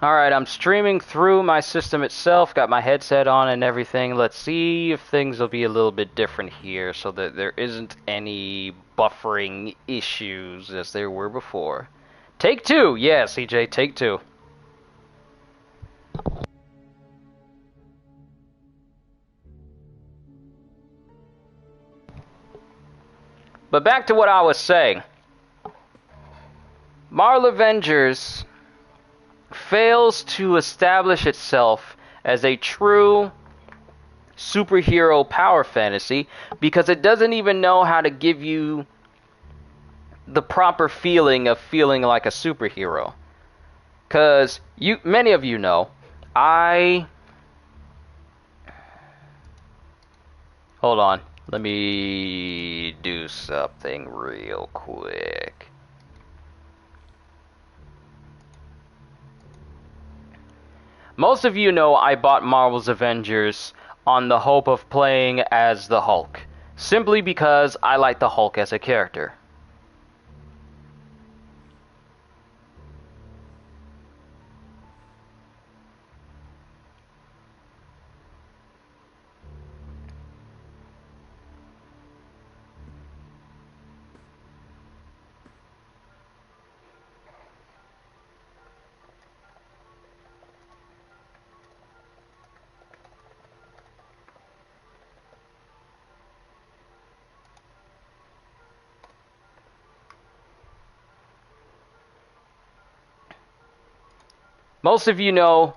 Alright, I'm streaming through my system itself, got my headset on and everything. Let's see if things will be a little bit different here so that there isn't any buffering issues as there were before. Take two! Yeah, CJ, take two. But back to what I was saying. Marvel Avengers fails to establish itself as a true superhero power fantasy because it doesn't even know how to give you the proper feeling of feeling like a superhero. Because many of you know, hold on, let me do something real quick. Most of you know I bought Marvel's Avengers on the hope of playing as the Hulk, simply because I like the Hulk as a character. Most of you know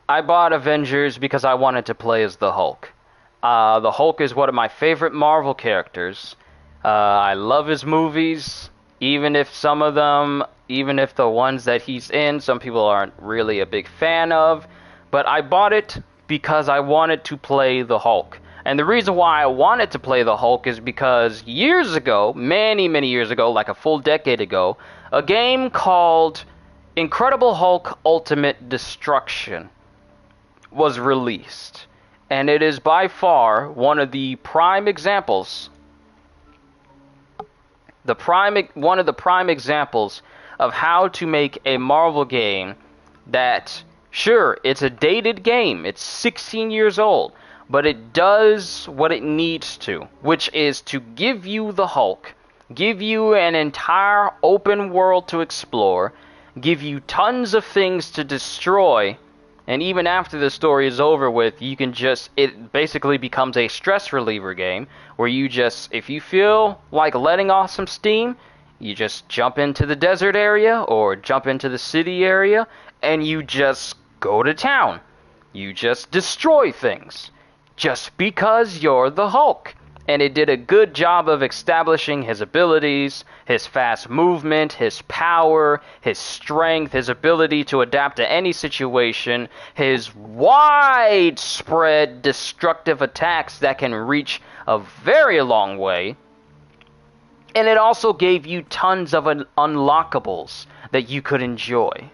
I bought Avengers because I wanted to play as the Hulk. The Hulk is one of my favorite Marvel characters. I love his movies, even if the ones that he's in, some people aren't really a big fan of. But I bought it because I wanted to play the Hulk. And the reason why I wanted to play the Hulk is because years ago, many, many years ago, like a full decade ago, a game called Incredible Hulk Ultimate Destruction was released, and it is by far one of the prime examples of how to make a Marvel game that, sure, it's a dated game, it's 16 years old, but it does what it needs to, which is to give you the Hulk, give you an entire open world to explore, give you tons of things to destroy, and even after the story is over with, it basically becomes a stress reliever game, where if you feel like letting off some steam, you just jump into the desert area, or jump into the city area, and you just go to town. You just destroy things, just because you're the Hulk. And it did a good job of establishing his abilities, his fast movement, his power, his strength, his ability to adapt to any situation, his widespread destructive attacks that can reach a very long way. And it also gave you tons of unlockables that you could enjoy.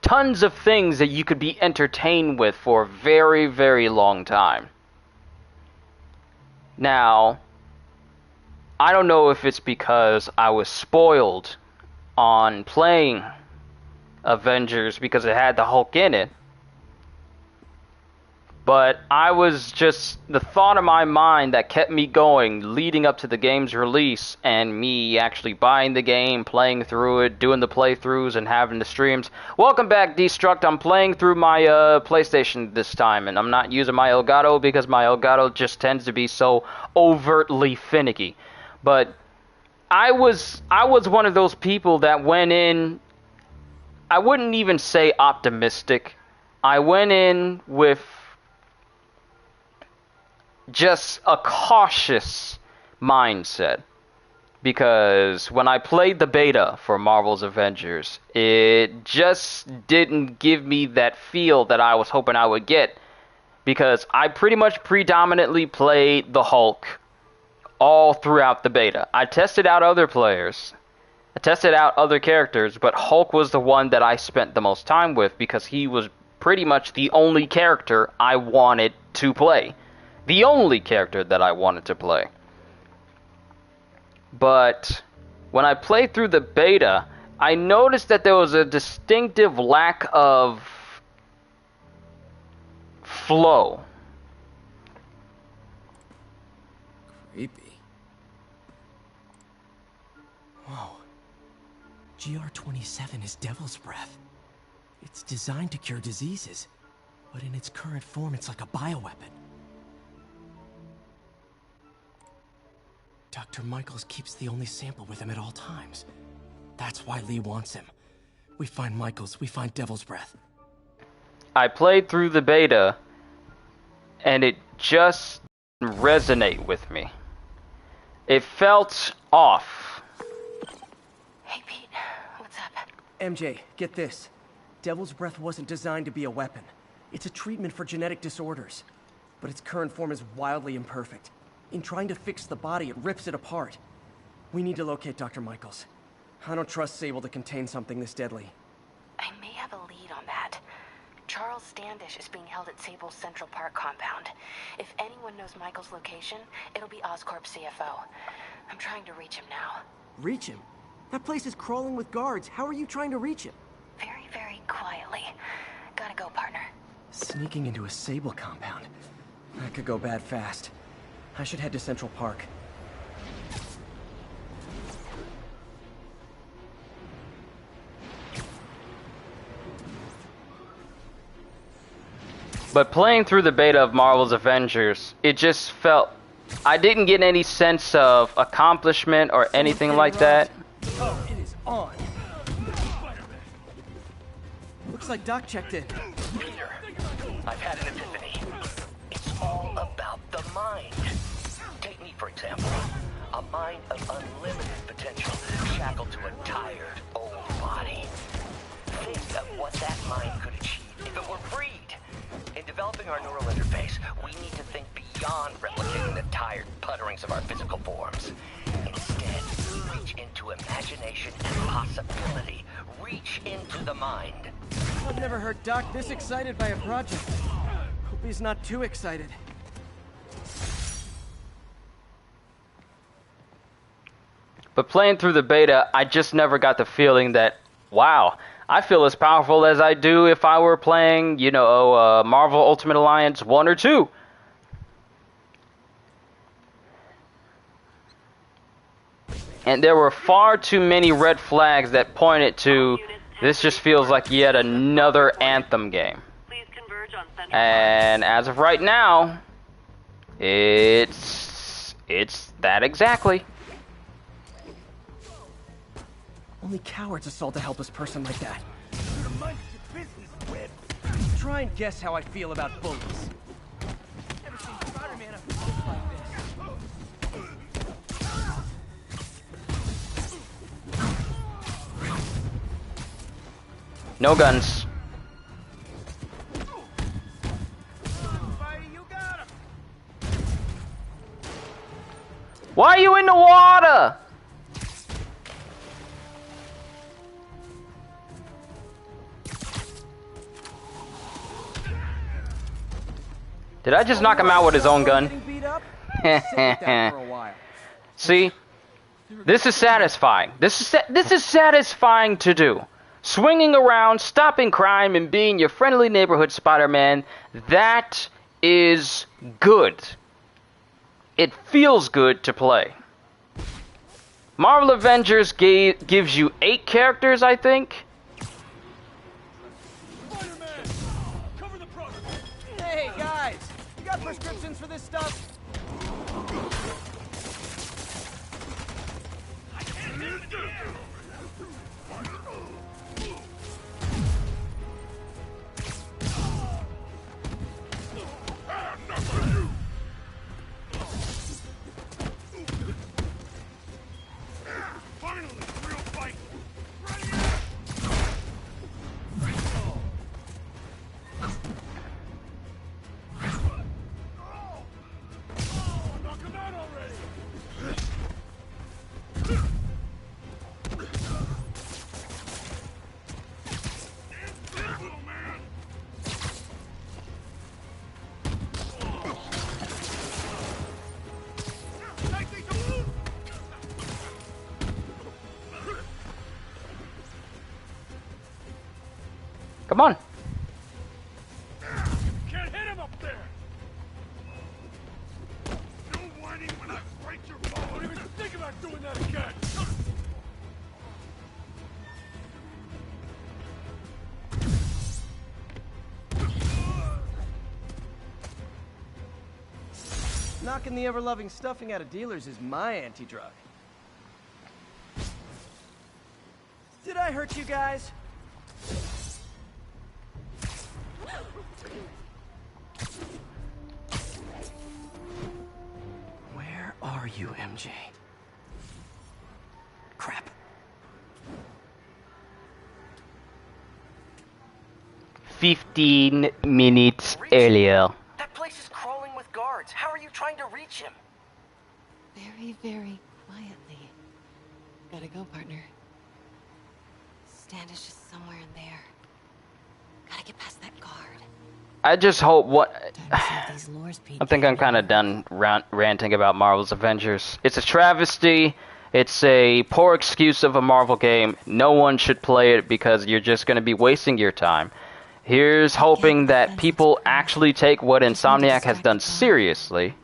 Tons of things that you could be entertained with for a very, very long time. Now, I don't know if it's because I was spoiled on playing Avengers because it had the Hulk in it, but the thought of my mind that kept me going leading up to the game's release, and me actually buying the game, playing through it, doing the playthroughs, and having the streams. Welcome back, Destruct. I'm playing through my PlayStation this time, and I'm not using my Elgato because my Elgato just tends to be so overtly finicky. But I was one of those people that went in, I wouldn't even say optimistic. I went in with just a cautious mindset, because when I played the beta for Marvel's Avengers, it just didn't give me that feel that I was hoping I would get, because I pretty much predominantly played the Hulk all throughout the beta. I tested out other players, I tested out other characters, but Hulk was the one that I spent the most time with because he was pretty much the only character I wanted to play. The only character that I wanted to play. But when I played through the beta, I noticed that there was a distinctive lack of flow. Creepy. Whoa. GR-27 is Devil's Breath. It's designed to cure diseases, but in its current form, it's like a bioweapon. Dr. Michaels keeps the only sample with him at all times. That's why Lee wants him. We find Michaels, we find Devil's Breath. I played through the beta, and it just didn't resonate with me. It felt off. Hey, Pete. What's up? MJ, get this. Devil's Breath wasn't designed to be a weapon. It's a treatment for genetic disorders. But its current form is wildly imperfect. In trying to fix the body, it rips it apart. We need to locate Dr. Michaels. I don't trust Sable to contain something this deadly. I may have a lead on that. Charles Standish is being held at Sable's Central Park compound. If anyone knows Michael's location, it'll be Oscorp's CFO. I'm trying to reach him now. Reach him? That place is crawling with guards. How are you trying to reach him? Very, very quietly. Gotta go, partner. Sneaking into a Sable compound. That could go bad fast. I should head to Central Park. But playing through the beta of Marvel's Avengers, it just felt... I didn't get any sense of accomplishment or anything like that. Oh, it is on. Looks like Doc checked in. Peter, I've had an epiphany. It's all about the mind. Take me, for example. A mind of unlimited potential, shackled to a tired, old body. Think of what that mind could achieve if it were freed. In developing our neural interface, we need to think beyond replicating the tired putterings of our physical forms. Instead, reach into imagination and possibility. Reach into the mind. I've never heard Doc this excited by a project. Hope he's not too excited. But playing through the beta, I just never got the feeling that, wow, I feel as powerful as I do if I were playing, you know, Marvel Ultimate Alliance 1 or 2. And there were far too many red flags that pointed to, this just feels like yet another Anthem game. And as of right now, it's that exactly. Only cowards assault a helpless person like that. Try and guess how I feel about bullets. Never seen Spider-Man up like this. No guns. Why are you in the water? Did I just knock him out with his own gun? See? This is satisfying. This is satisfying to do. Swinging around, stopping crime, and being your friendly neighborhood Spider-Man, that is good. It feels good to play. Marvel Avengers gives you 8 characters, I think. Hey, guys! You got prescriptions for this stuff? Come on. Can't hit him up there. No whining when I break your bone. Don't even think about doing that again. Knocking the ever-loving stuffing out of dealers is my anti-drug. Did I hurt you guys? Where are you, MJ? Crap. "15 minutes earlier." That place is crawling with guards. How are you trying to reach him? Very, very quietly. Gotta go, partner. Standish is somewhere in there. Gotta get past that guard. I just hope what. Time to see if these lures I think I'm kind of done ranting about Marvel's Avengers. It's a travesty. It's a poor excuse of a Marvel game. No one should play it because you're just going to be wasting your time. Here's hoping that people actually take what Insomniac has done seriously.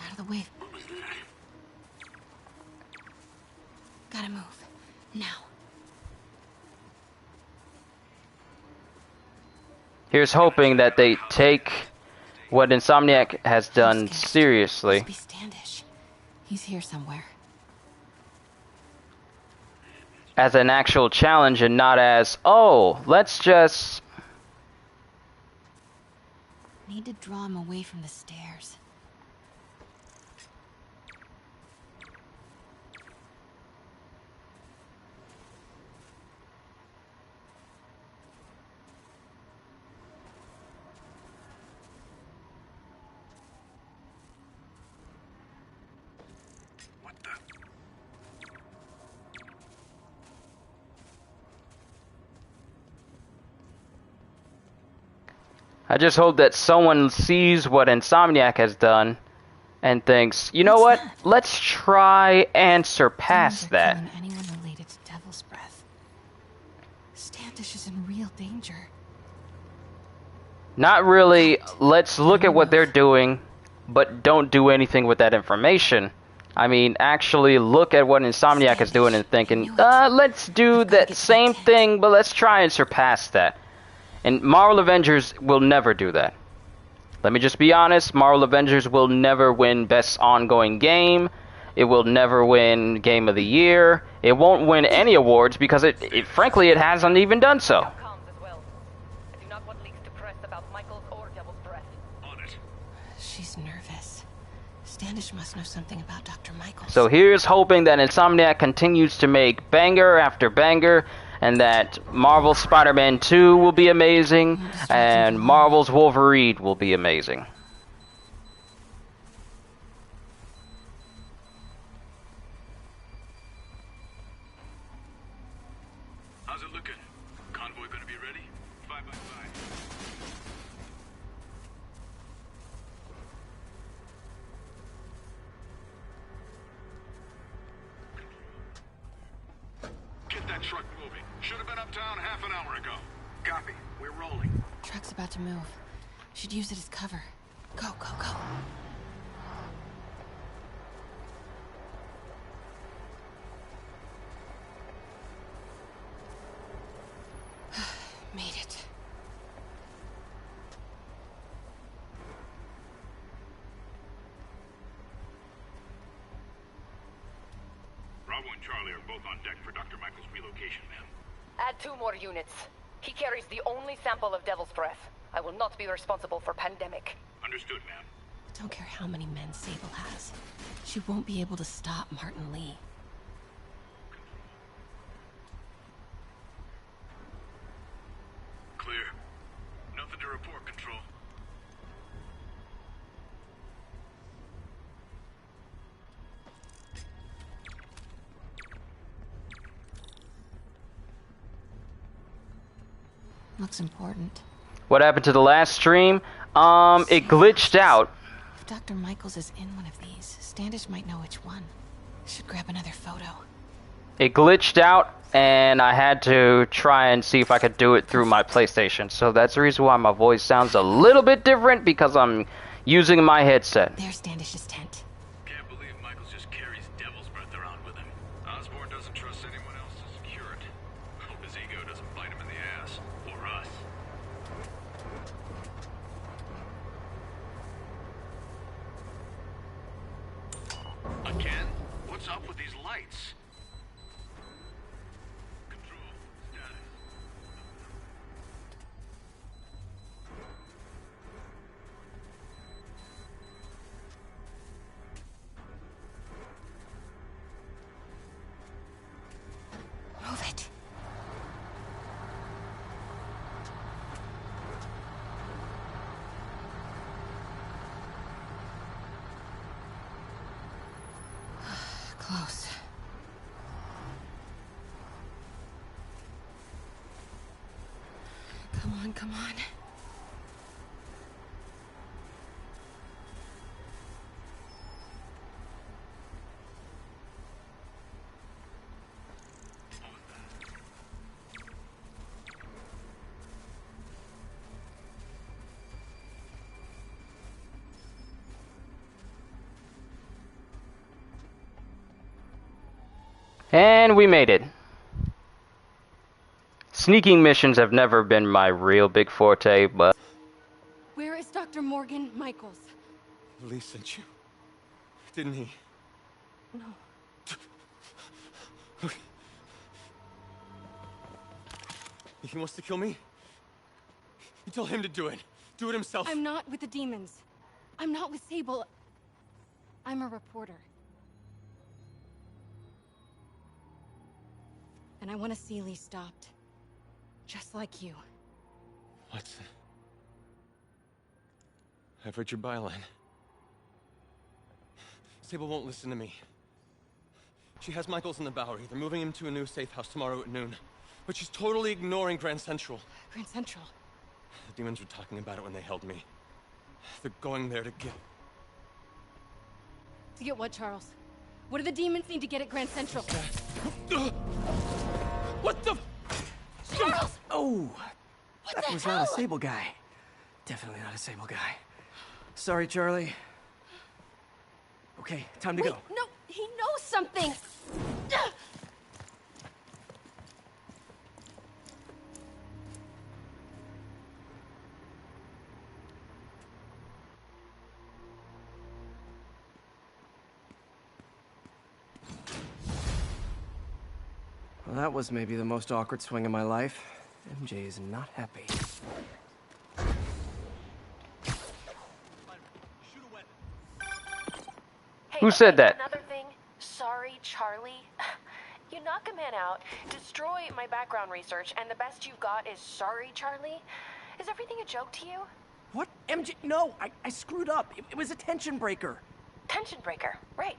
Out of the way. Gotta move. Now. Here's hoping that they take what Insomniac has done seriously. Must be Standish. He's here somewhere. As an actual challenge and not as, oh, let's just... Need to draw him away from the stairs. I just hope that someone sees what Insomniac has done and thinks, you know what? Let's try and surpass that. Killing anyone related to Devil's Breath. Standish is in real danger. Not really, let's look at what they're doing, but don't do anything with that information. I mean, actually look at what Insomniac is doing and thinking, let's do that same thing, but let's try and surpass that. And Marvel Avengers will never do that. Let me just be honest, Marvel Avengers will never win Best Ongoing Game. It will never win Game of the Year. It won't win any awards because frankly, it hasn't even done so. Comms as well. I do not want leaks to press about Michael's or Devil's Breath. On it. She's nervous. Standish must know something about Dr. Michaels. So here's hoping that Insomniac continues to make banger after banger, and that Marvel's Spider-Man 2 will be amazing, and Marvel's Wolverine will be amazing. How's it looking? Convoy gonna be ready? 5x5. Get that truck moving. Should have been uptown half an hour ago. Copy. We're rolling. Truck's about to move. Should use it as cover. Go, go, go. Made it. Bravo and Charlie are both on deck for Dr. Michael's relocation, ma'am. Add 2 more units. He carries the only sample of Devil's Breath. I will not be responsible for pandemic. Understood, ma'am. Don't care how many men Sable has. She won't be able to stop Martin Lee. Clear. Nothing to report, Control. Looks important. What happened to the last stream? It glitched out. If Dr. Michaels is in one of these, Standish might know which one. Should grab another photo. It glitched out, and I had to try and see if I could do it through my PlayStation. So that's the reason why my voice sounds a little bit different, because I'm using my headset. There's Standish's tent. Can't believe Michaels just carries devil's breath around with him. Osborn doesn't trust anyone else to secure it. Hope his ego doesn't bite him in the ass. Or us. Again? What's up with these lights? Control. Status. Move it. Close. Come on, come on. And we made it. Sneaking missions have never been my real big forte, but... Where is Dr. Morgan Michaels? Lee sent you. Didn't he? No. He wants to kill me? You tell him to do it. Do it himself. I'm not with the demons. I'm not with Sable. I'm a reporter. And I want to see Lee stopped. Just like you. What? I've read your byline. Sable won't listen to me. She has Michaels in the Bowery. They're moving him to a new safe house tomorrow at noon. But she's totally ignoring Grand Central. Grand Central. The demons were talking about it when they held me. They're going there to get... To get what, Charles? What do the demons need to get at Grand Central? What the... Charles! Oh! What That the was hell? not a Sable guy. Definitely not a Sable guy. Sorry, Charlie. Okay, time to Wait, go. no, he knows something! Well, that was maybe the most awkward swing of my life. MJ is not happy. Hey, Who said that? Another thing. Sorry, Charlie. You knock a man out, destroy my background research, and the best you've got is sorry, Charlie? Is everything a joke to you? What? MJ? No, I screwed up. It was a tension breaker. Tension breaker, right.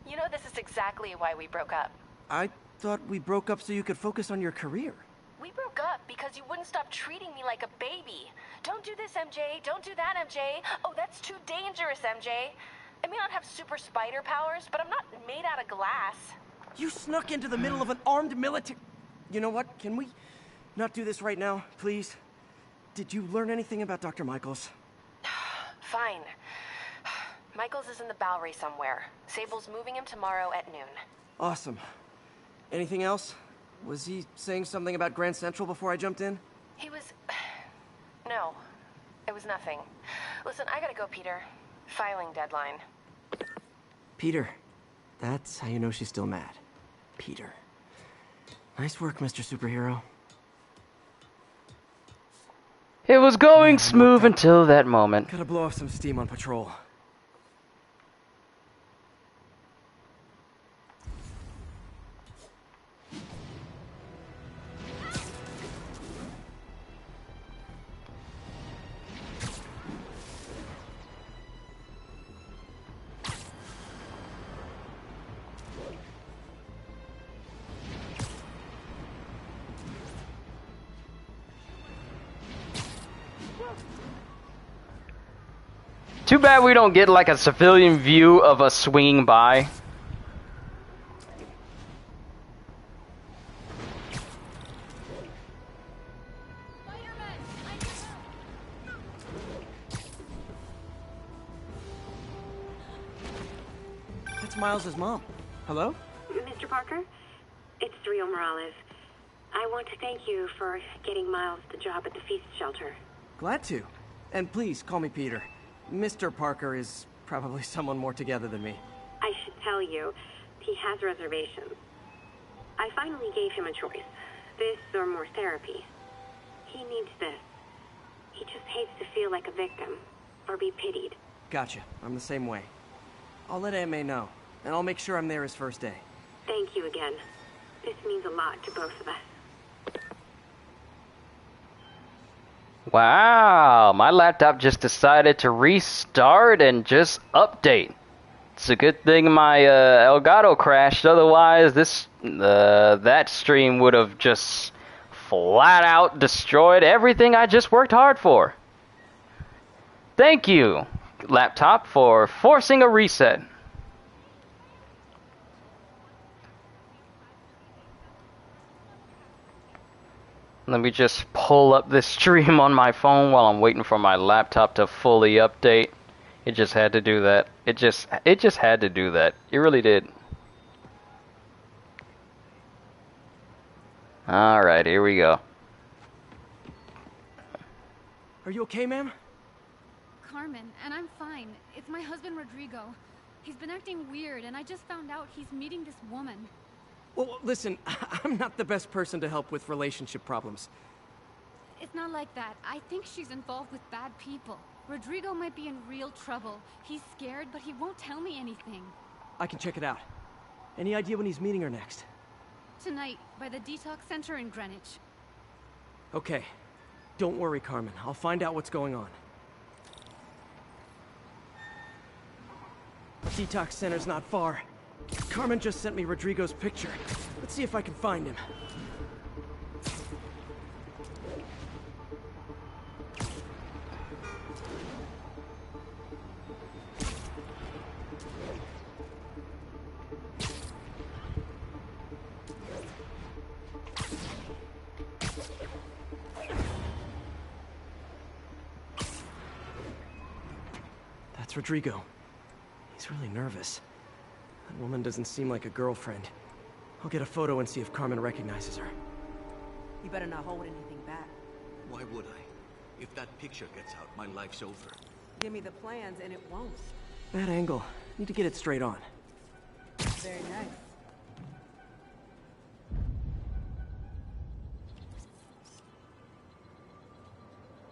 You know, this is exactly why we broke up. I thought we broke up so you could focus on your career. We broke up because you wouldn't stop treating me like a baby. Don't do this, MJ. Don't do that, MJ. Oh, that's too dangerous, MJ. I may not have super spider powers, but I'm not made out of glass. You snuck into the middle of an armed military... You know what? Can we not do this right now, please? Did you learn anything about Dr. Michaels? Fine. Michaels is in the Bowery somewhere. Sable's moving him tomorrow at noon. Awesome. Anything else? Was he saying something about Grand Central before I jumped in? He was... No. It was nothing. Listen, I gotta go, Peter. Filing deadline. Peter. That's how you know she's still mad. Peter. Nice work, Mr. Superhero. It was going smooth until that moment. Gotta blow off some steam on patrol. Too bad we don't get like a civilian view of us swinging by. That's Miles' mom. Hello? Mr. Parker? It's Rio Morales. I want to thank you for getting Miles the job at the feast shelter. Glad to. And please call me Peter. Mr. Parker is probably someone more together than me. I should tell you, he has reservations. I finally gave him a choice. This or more therapy. He needs this. He just hates to feel like a victim, or be pitied. Gotcha. I'm the same way. I'll let Aunt May know, and I'll make sure I'm there his first day. Thank you again. This means a lot to both of us. Wow, my laptop just decided to restart and just update. It's a good thing my Elgato crashed, otherwise that stream would have just flat out destroyed everything I just worked hard for. Thank you, laptop, for forcing a reset. Let me just pull up this stream on my phone while I'm waiting for my laptop to fully update. It just had to do that. It just had to do that. It really did. Alright, here we go. Are you okay, ma'am? Carmen, and I'm fine. It's my husband, Rodrigo. He's been acting weird, and I just found out he's meeting this woman. Well, listen, I'm not the best person to help with relationship problems. It's not like that. I think she's involved with bad people. Rodrigo might be in real trouble. He's scared, but he won't tell me anything. I can check it out. Any idea when he's meeting her next? Tonight, by the detox center in Greenwich. Okay. Don't worry, Carmen. I'll find out what's going on. The detox center's not far. Carmen just sent me Rodrigo's picture. Let's see if I can find him. That's Rodrigo. He's really nervous. That woman doesn't seem like a girlfriend. I'll get a photo and see if Carmen recognizes her. You better not hold anything back. Why would I? If that picture gets out, my life's over. Give me the plans and it won't. Bad angle. Need to get it straight on. Very nice.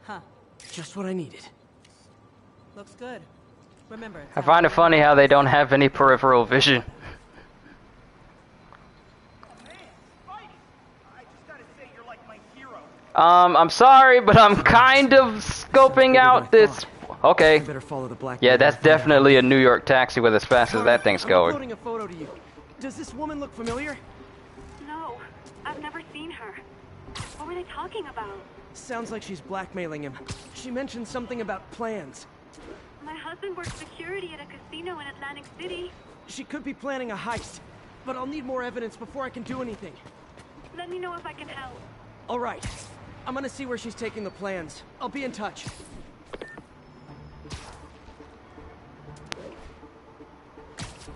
Huh. Just what I needed. Looks good. Remember, I find it funny how they don't have any peripheral vision. I'm sorry, but I'm kind of scoping out this. Okay. Better follow the black. Yeah, that's definitely a New York taxi with as fast as that thing's I'm going. uploading a photo to you. Does this woman look familiar? No, I've never seen her. What were they talking about? Sounds like she's blackmailing him. She mentioned something about plans. My husband works security at a casino in Atlantic City. She could be planning a heist, but I'll need more evidence before I can do anything. Let me know if I can help. All right. I'm gonna see where she's taking the plans. I'll be in touch.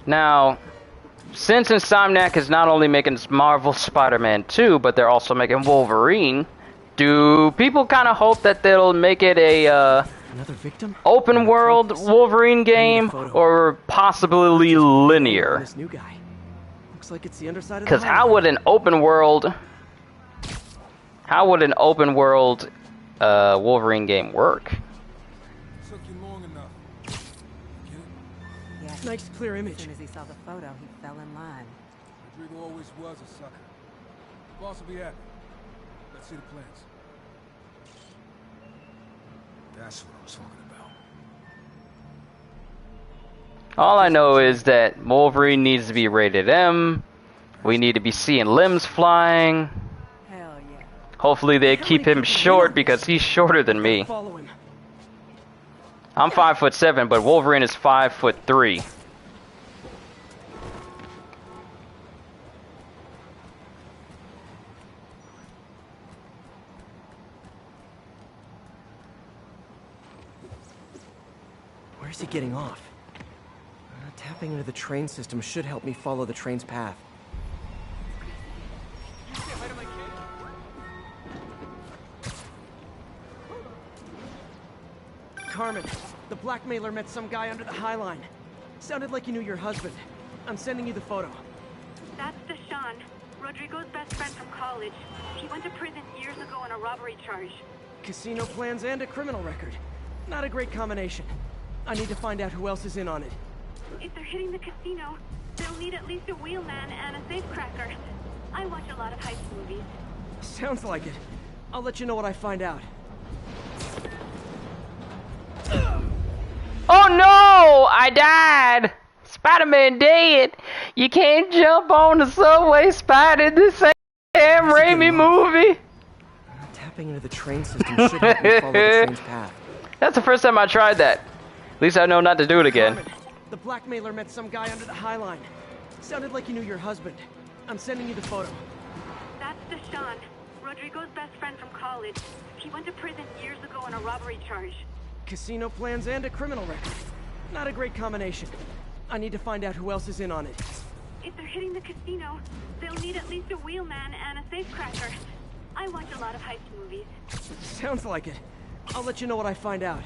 Now, since Insomniac is not only making Marvel Spider-Man 2, but they're also making Wolverine, do people kind of hope that they'll make it a Another victim? open world Wolverine game, or possibly linear? This new guy. Looks like it's the underside of the Because how highway. would an open world Wolverine game work? Took you long enough. Get it? Yeah. Nice clear As image. soon as he saw the photo, he fell in line. Rodrigo always was a sucker. Boss will be happy. Let's see the plans. That's what I was talking about. All I know is that Wolverine needs to be rated M. We need to be seeing limbs flying. Hell yeah. Hopefully they keep him short because he's shorter than me. Follow him. I'm 5'7", but Wolverine is 5'3". Where's he getting off? Tapping into the train system should help me follow the train's path. Carmen, the blackmailer met some guy under the High Line. Sounded like he knew your husband. I'm sending you the photo. That's Deshaun, Rodrigo's best friend from college. He went to prison years ago on a robbery charge. Casino plans and a criminal record. Not a great combination. I need to find out who else is in on it. If they're hitting the casino, they'll need at least a wheelman and a safecracker. I watch a lot of heist movies. Sounds like it. I'll let you know what I find out. Oh no! I died! Spider-Man dead! You can't jump on the subway, Spider. This ain't a Sam Raimi movie! Tapping into the train system should help me follow the train's path. That's the first time I tried that. At least I know not to do it again. Carmen, the blackmailer met some guy under the High Line. Sounded like he knew your husband. I'm sending you the photo. That's Deshaun, Rodrigo's best friend from college. He went to prison years ago on a robbery charge. Casino plans and a criminal record. Not a great combination. I need to find out who else is in on it. If they're hitting the casino, they'll need at least a wheelman and a safecracker. I watch a lot of heist movies. Sounds like it. I'll let you know what I find out.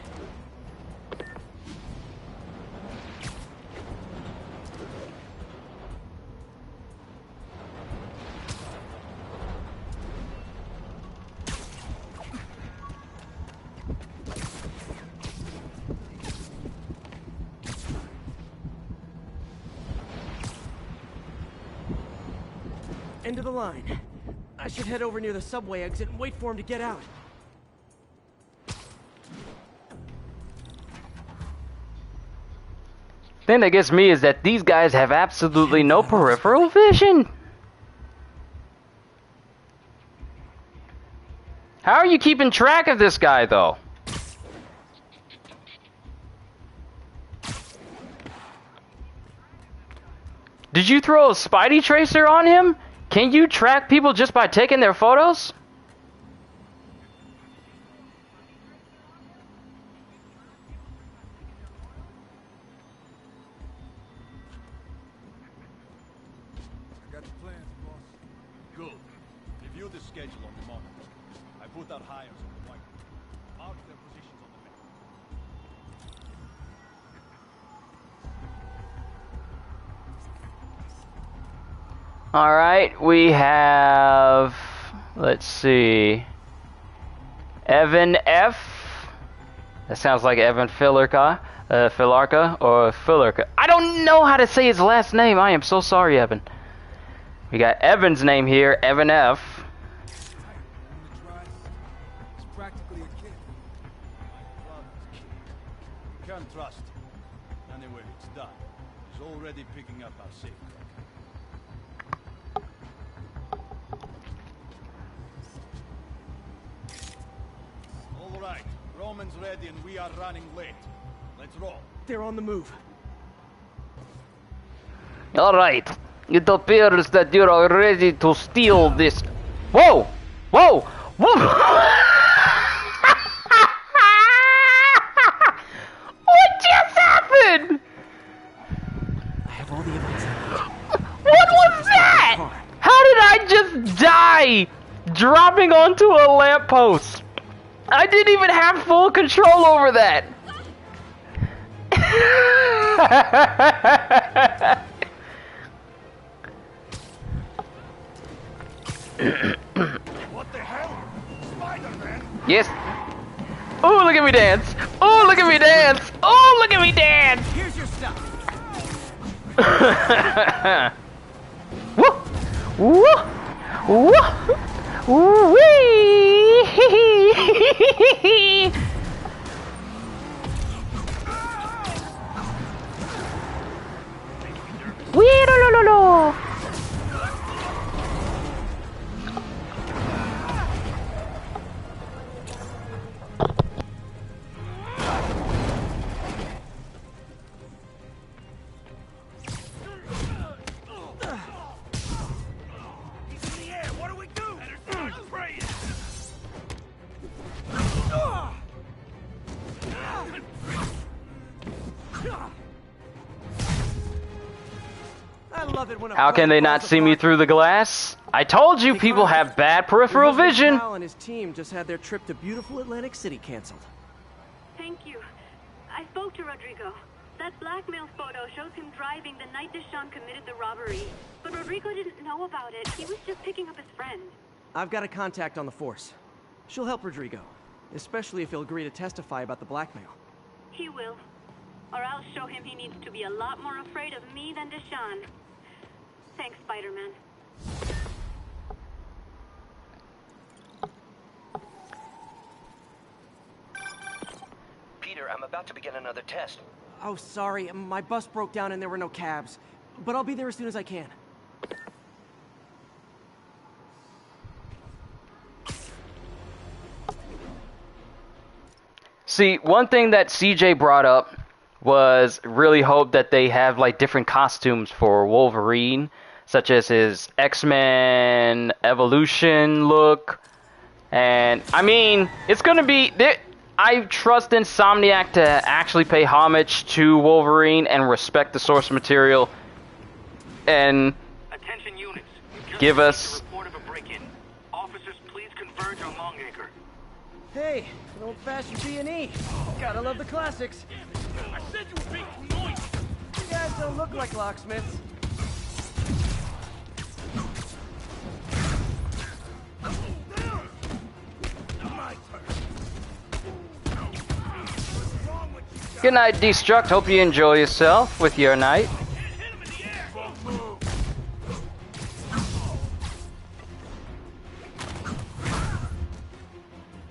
End of the line. I should head over near the subway exit and wait for him to get out. Thing that gets me is that these guys have absolutely no peripheral vision. How are you keeping track of this guy, though? Did you throw a Spidey tracer on him? Can you track people just by taking their photos? I got the plans, boss. Good. Review the schedule on the moment. I put out hires on the white. Mark their positions on the map. Alright, we have, let's see, Evan F. That sounds like Evan Filarka, or Filarka. I don't know how to say his last name. I am so sorry, Evan. We got Evan's name here, Evan F. It's practically a kid. My brother's kid. You can't trust him. Anyway, it's done. He's already picking up our safecracker. All right, Roman's ready and we are running late. Let's roll. They're on the move. Alright, it appears that you are ready to steal this. Whoa! Whoa! Whoa! What just happened? I have all the evidence. What was that? How did I just die dropping onto a lamppost? I didn't even have full control over that. What the hell? Spider-Man? Yes. Oh, look at me dance. Oh, look at me dance. Oh, look at me dance. Here's your stuff. Woo! Woo! Woo! Wee! Wee! Lo lo lo lo! love it when a How can plane they not falls see me apart. through the glass? I told you Hey, people Carl, have bad peripheral your husband vision. Cal and his team just had their trip to beautiful Atlantic City canceled. Thank you. I spoke to Rodrigo. That blackmail photo shows him driving the night Deshaun committed the robbery. But Rodrigo didn't know about it. He was just picking up his friend. I've got a contact on the force. She'll help Rodrigo, especially if he'll agree to testify about the blackmail. He will. Or I'll show him he needs to be a lot more afraid of me than Deshaun. Thanks, Spider-Man. Peter, I'm about to begin another test. Oh, sorry. My bus broke down and there were no cabs. But I'll be there as soon as I can. See, one thing that CJ brought up was really hope that they have like different costumes for Wolverine, such as his X-Men Evolution look. And I mean, it's gonna be. I trust Insomniac to actually pay homage to Wolverine and respect the source material, and Attention units. give us. Report of a break-in. Officers, please converge on Longacre. Hey, an old-fashioned B&E. Gotta love the classics. I said you were being too noisy. You guys don't look like locksmiths. Good night, Destruct. Hope you enjoy yourself with your night.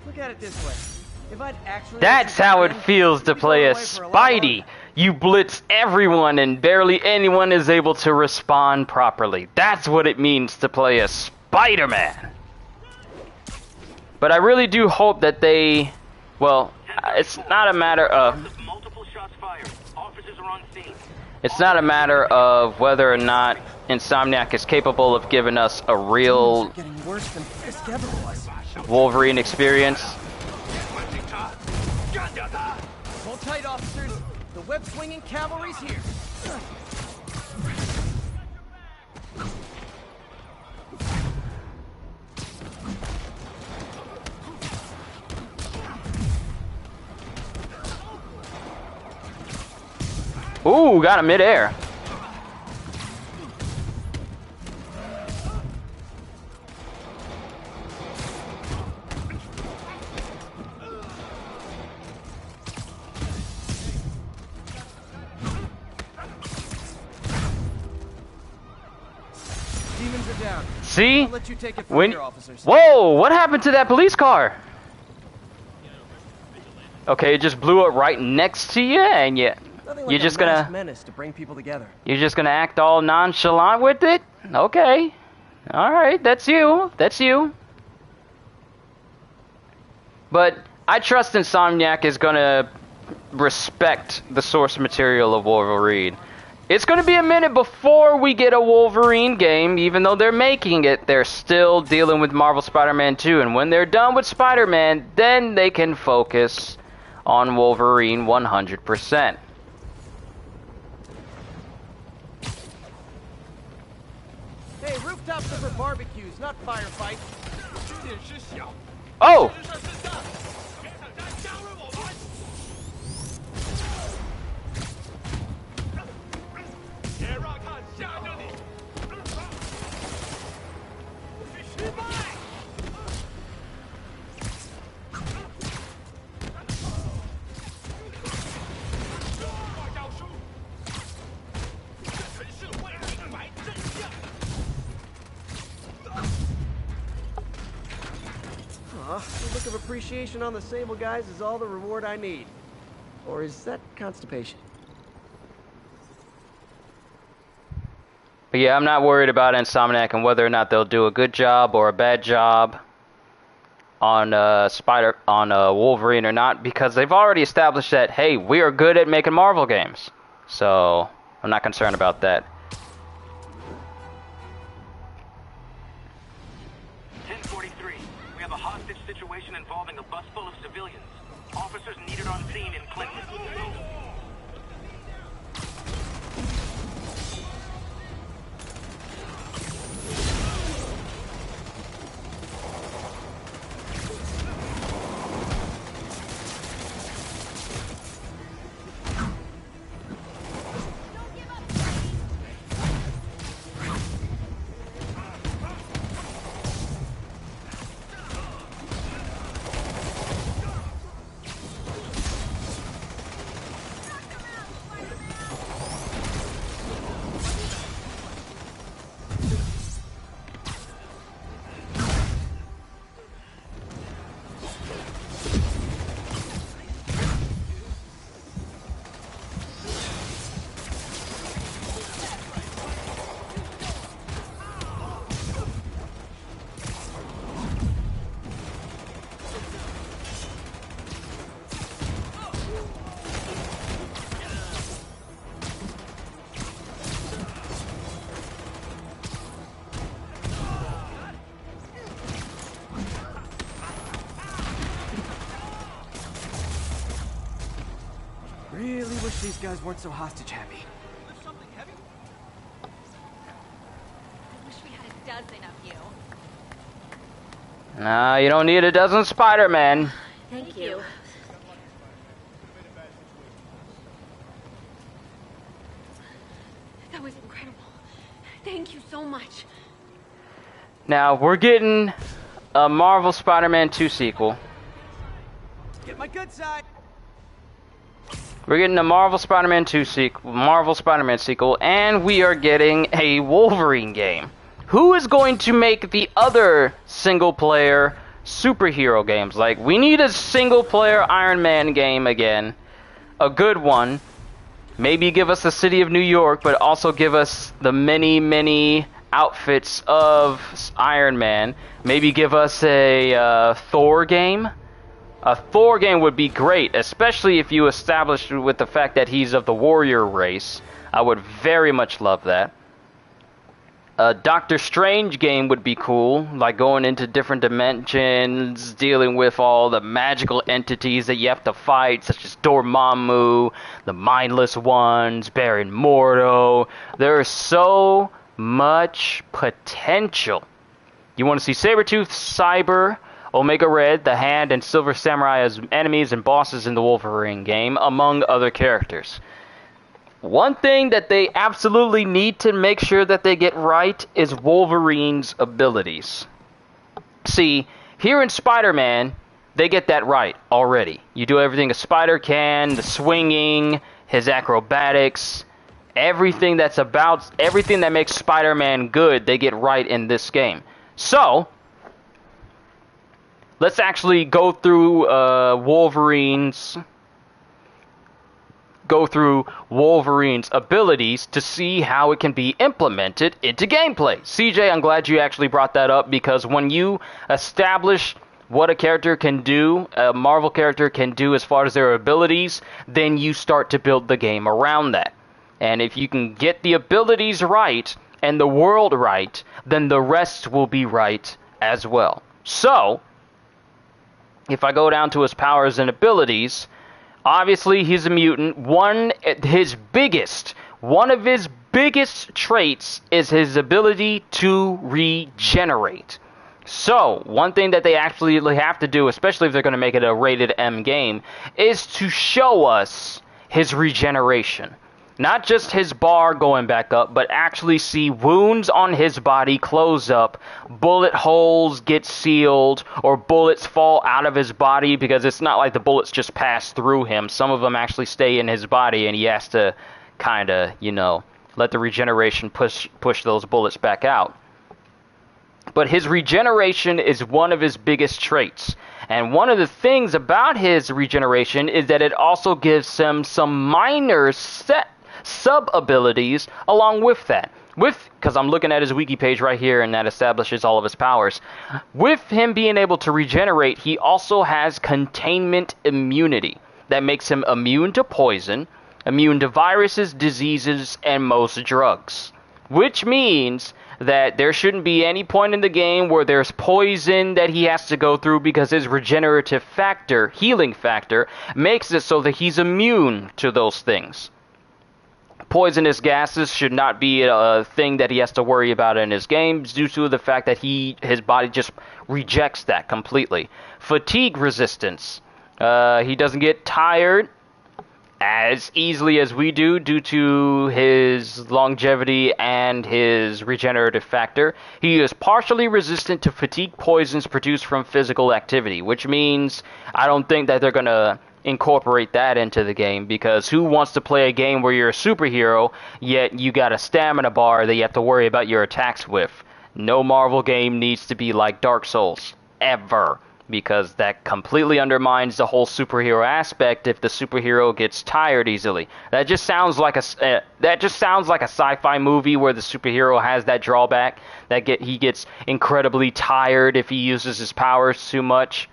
Look at it this way. If I'd actually... That's how it feels to play as Spidey. You blitz everyone and barely anyone is able to respond properly. That's what it means to play as Spider-Man. But I really do hope that they... Well, it's not a matter of... It's not a matter of whether or not Insomniac is capable of giving us a real Getting worse than Fisk ever was. Wolverine experience. Hold tight, officers. The web-swinging cavalry's here. Ooh, got him midair. Demons are down. See? I'll let you take it from here, officers. Whoa, what happened to that police car? Okay, it just blew up right next to you, and you... Nothing You're like just a mass gonna menace to bring people together. You're just gonna act all nonchalant with it? Okay. Alright, that's you. That's you. But I trust Insomniac is gonna respect the source material of Wolverine. It's gonna be a minute before we get a Wolverine game, even though they're making it, they're still dealing with Marvel Spider-Man 2, and when they're done with Spider-Man, then they can focus on Wolverine 100%. Hey, rooftops are for barbecues, not firefights. Oh! A look of appreciation on the Sable guys is all the reward I need. Or is that constipation? But yeah, I'm not worried about Insomniac and whether or not they'll do a good job or a bad job on Wolverine or not, because they've already established that, hey, we are good at making Marvel games. So I'm not concerned about that. 1043. We have a hostage situation involving a bus full of civilians. Officers needed on scene in Clinton. Really wish these guys weren't so hostage happy. I wish we had a dozen of you. Nah, you don't need a dozen Spider-Men. Thank you. That was incredible. Thank you so much. Now, we're getting a Marvel Spider-Man 2 sequel. Get my good side. We're getting a Marvel Spider-Man 2 sequel, Marvel Spider-Man sequel, and we are getting a Wolverine game. Who is going to make the other single-player superhero games? Like, we need a single-player Iron Man game again. A good one. Maybe give us the city of New York, but also give us the many, many outfits of Iron Man. Maybe give us a Thor game. A Thor game would be great, especially if you established with the fact that he's of the warrior race. I would very much love that. A Doctor Strange game would be cool, like going into different dimensions, dealing with all the magical entities that you have to fight, such as Dormammu, the Mindless Ones, Baron Mordo. There is so much potential. You want to see Sabretooth, Cyber, Omega Red, the Hand, and Silver Samurai as enemies and bosses in the Wolverine game, among other characters. One thing that they absolutely need to make sure that they get right is Wolverine's abilities. See, here in Spider-Man, they get that right already. You do everything a spider can, the swinging, his acrobatics, everything that makes Spider-Man good, they get right in this game. So, let's actually go through Wolverine's abilities to see how it can be implemented into gameplay. CJ, I'm glad you actually brought that up, because when you establish what a character can do, a Marvel character can do as far as their abilities, then you start to build the game around that. And if you can get the abilities right and the world right, then the rest will be right as well. So, if I go down to his powers and abilities, obviously he's a mutant. One of his biggest traits is his ability to regenerate. So, one thing that they actually have to do, especially if they're going to make it a rated M game, is to show us his regeneration. Not just his bar going back up, but actually see wounds on his body close up, bullet holes get sealed, or bullets fall out of his body, because it's not like the bullets just pass through him. Some of them actually stay in his body, and he has to kind of, let the regeneration push those bullets back out. But his regeneration is one of his biggest traits. And one of the things about his regeneration is that it also gives him some minor sub-abilities along with that. Because I'm looking at his wiki page right here, and that establishes all of his powers. With him being able to regenerate, he also has containment immunity. That makes him immune to poison, immune to viruses, diseases, and most drugs. Which means that there shouldn't be any point in the game where there's poison that he has to go through, because his regenerative factor, healing factor, makes it so that he's immune to those things. Poisonous gases should not be a thing that he has to worry about in his games, due to the fact that his body just rejects that completely. Fatigue resistance. He doesn't get tired as easily as we do, due to his longevity and his regenerative factor. He is partially resistant to fatigue poisons produced from physical activity, which means I don't think that they're going to incorporate that into the game, because who wants to play a game where you're a superhero, yet you got a stamina bar that you have to worry about your attacks with? No Marvel game needs to be like Dark Souls, ever. Because that completely undermines the whole superhero aspect if the superhero gets tired easily. That just sounds like a sci-fi movie where the superhero has that drawback, that he gets incredibly tired if he uses his powers too much.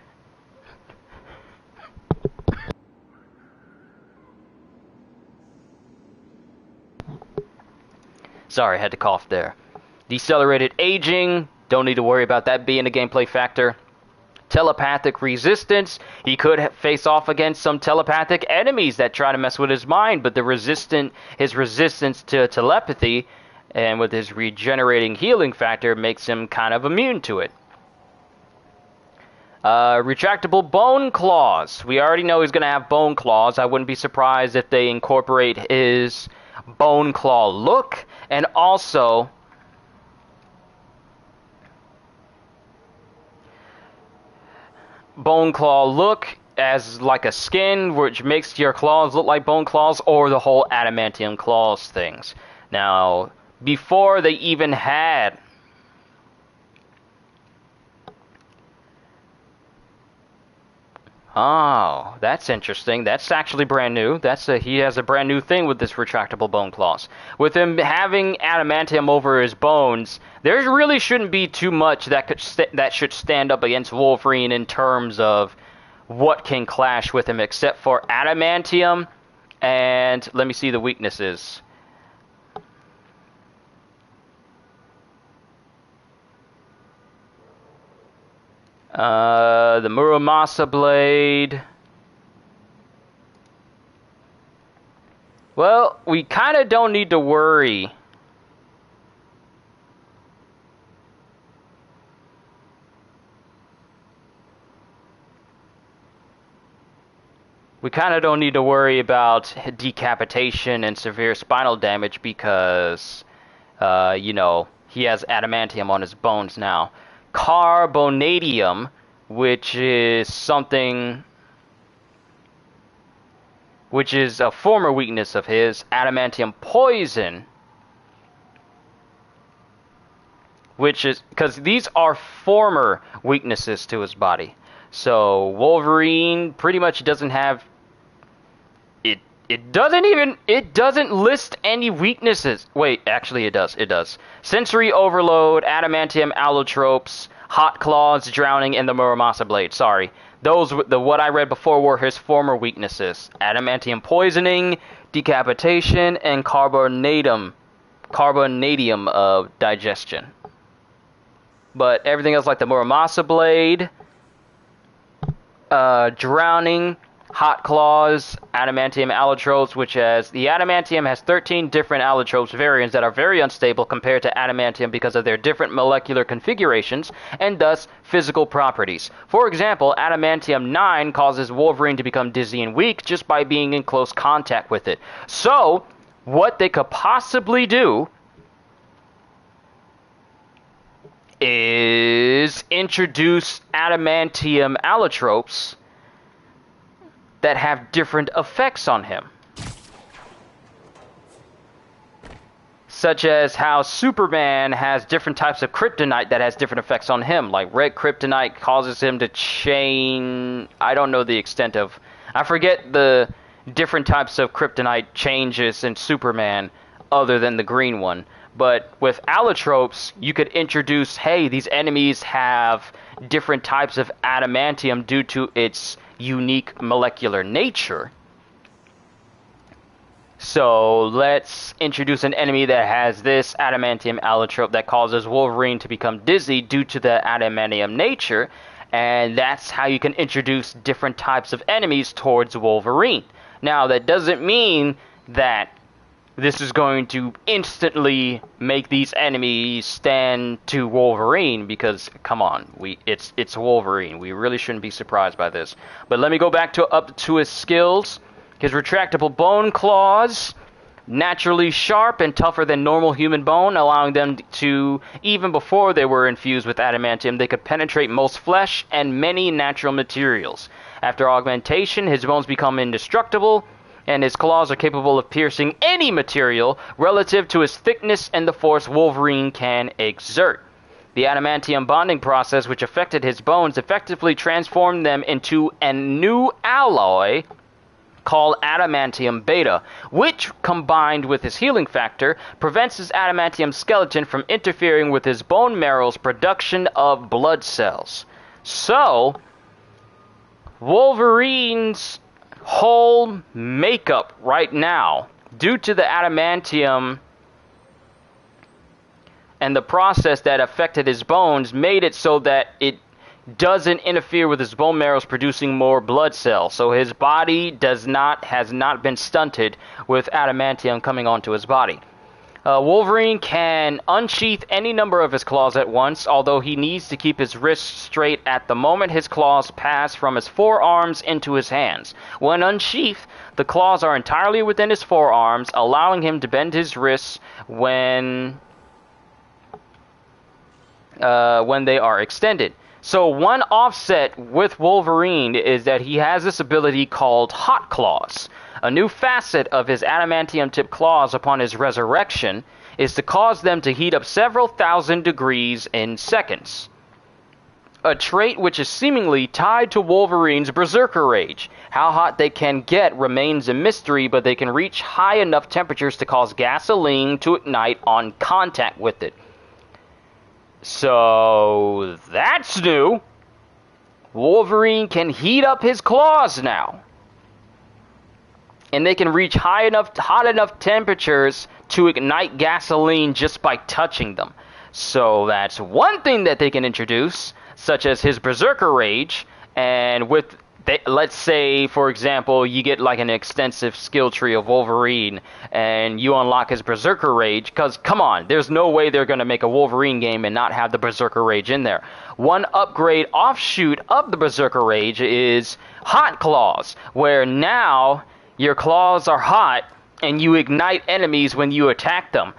Sorry, I had to cough there. Decelerated aging, don't need to worry about that being a gameplay factor. telepathic resistance. He could face off against some telepathic enemies that try to mess with his mind, but his resistance to telepathy and with his regenerating healing factor makes him kind of immune to it. Retractable bone claws. We already know he's going to have bone claws. I wouldn't be surprised if they incorporate his bone claw look, and also bone claw look as like a skin, which makes your claws look like bone claws, or the whole adamantium claws things. Now, before they even had oh, that's interesting. That's actually brand new. He has a brand new thing with this retractable bone claws. With him having adamantium over his bones, there really shouldn't be too much that should stand up against Wolverine in terms of what can clash with him, except for adamantium. And let me see the weaknesses. The Muramasa blade. Well, we kind of don't need to worry. We kind of don't need to worry about decapitation and severe spinal damage because, you know, he has adamantium on his bones now. Carbonadium, which is a former weakness of his. Adamantium poison, which is because these are former weaknesses to his body. So Wolverine pretty much doesn't have it. It doesn't list any weaknesses. Wait, actually it does. It does. Sensory overload, adamantium allotropes, hot claws, drowning, and the Muramasa blade. Sorry. What I read before were his former weaknesses. Adamantium poisoning, decapitation, and carbonadium of digestion. But everything else like the Muramasa blade, drowning, hot claws, adamantium allotropes, which has the adamantium has 13 different allotropes variants that are very unstable compared to adamantium because of their different molecular configurations and thus physical properties. For example, adamantium 9 causes Wolverine to become dizzy and weak just by being in close contact with it. So, what they could possibly do is introduce adamantium allotropes that have different effects on him. Such as how Superman has different types of kryptonite that has different effects on him. Like red kryptonite causes him to chain... I don't know the extent of... I forget the different types of kryptonite changes in Superman other than the green one. But with allotropes, you could introduce, hey, these enemies have different types of adamantium due to its unique molecular nature. So let's introduce an enemy that has this adamantium allotrope that causes Wolverine to become dizzy due to the adamantium nature, and that's how you can introduce different types of enemies towards Wolverine. Now, that doesn't mean that this is going to instantly make these enemies stand to Wolverine, because come on, it's Wolverine. We really shouldn't be surprised by this. But let me go back up to his skills. His retractable bone claws, naturally sharp and tougher than normal human bone, allowing them to, even before they were infused with adamantium, they could penetrate most flesh and many natural materials. After augmentation, his bones become indestructible, and his claws are capable of piercing any material relative to his thickness and the force Wolverine can exert. The adamantium bonding process, which affected his bones, effectively transformed them into a new alloy called adamantium beta, which, combined with his healing factor, prevents his adamantium skeleton from interfering with his bone marrow's production of blood cells. So, Wolverine's whole makeup right now, due to the adamantium and the process that affected his bones, made it so that it doesn't interfere with his bone marrows producing more blood cells. So his body has not been stunted with adamantium coming onto his body. Wolverine can unsheath any number of his claws at once, although he needs to keep his wrists straight at the moment his claws pass from his forearms into his hands. When unsheathed, the claws are entirely within his forearms, allowing him to bend his wrists when they are extended. So one offset with Wolverine is that he has this ability called Hot Claws. A new facet of his adamantium-tipped claws upon his resurrection is to cause them to heat up several thousand degrees in seconds. A trait which is seemingly tied to Wolverine's berserker rage. How hot they can get remains a mystery, but they can reach high enough temperatures to cause gasoline to ignite on contact with it. So that's new. Wolverine can heat up his claws now. And they can reach hot enough temperatures to ignite gasoline just by touching them. So that's one thing that they can introduce, such as his berserker rage. And let's say, for example, you get like an extensive skill tree of Wolverine, and you unlock his berserker rage. Because come on, there's no way they're gonna make a Wolverine game and not have the berserker rage in there. One upgrade offshoot of the berserker rage is Hot Claws, where now your claws are hot, and you ignite enemies when you attack them,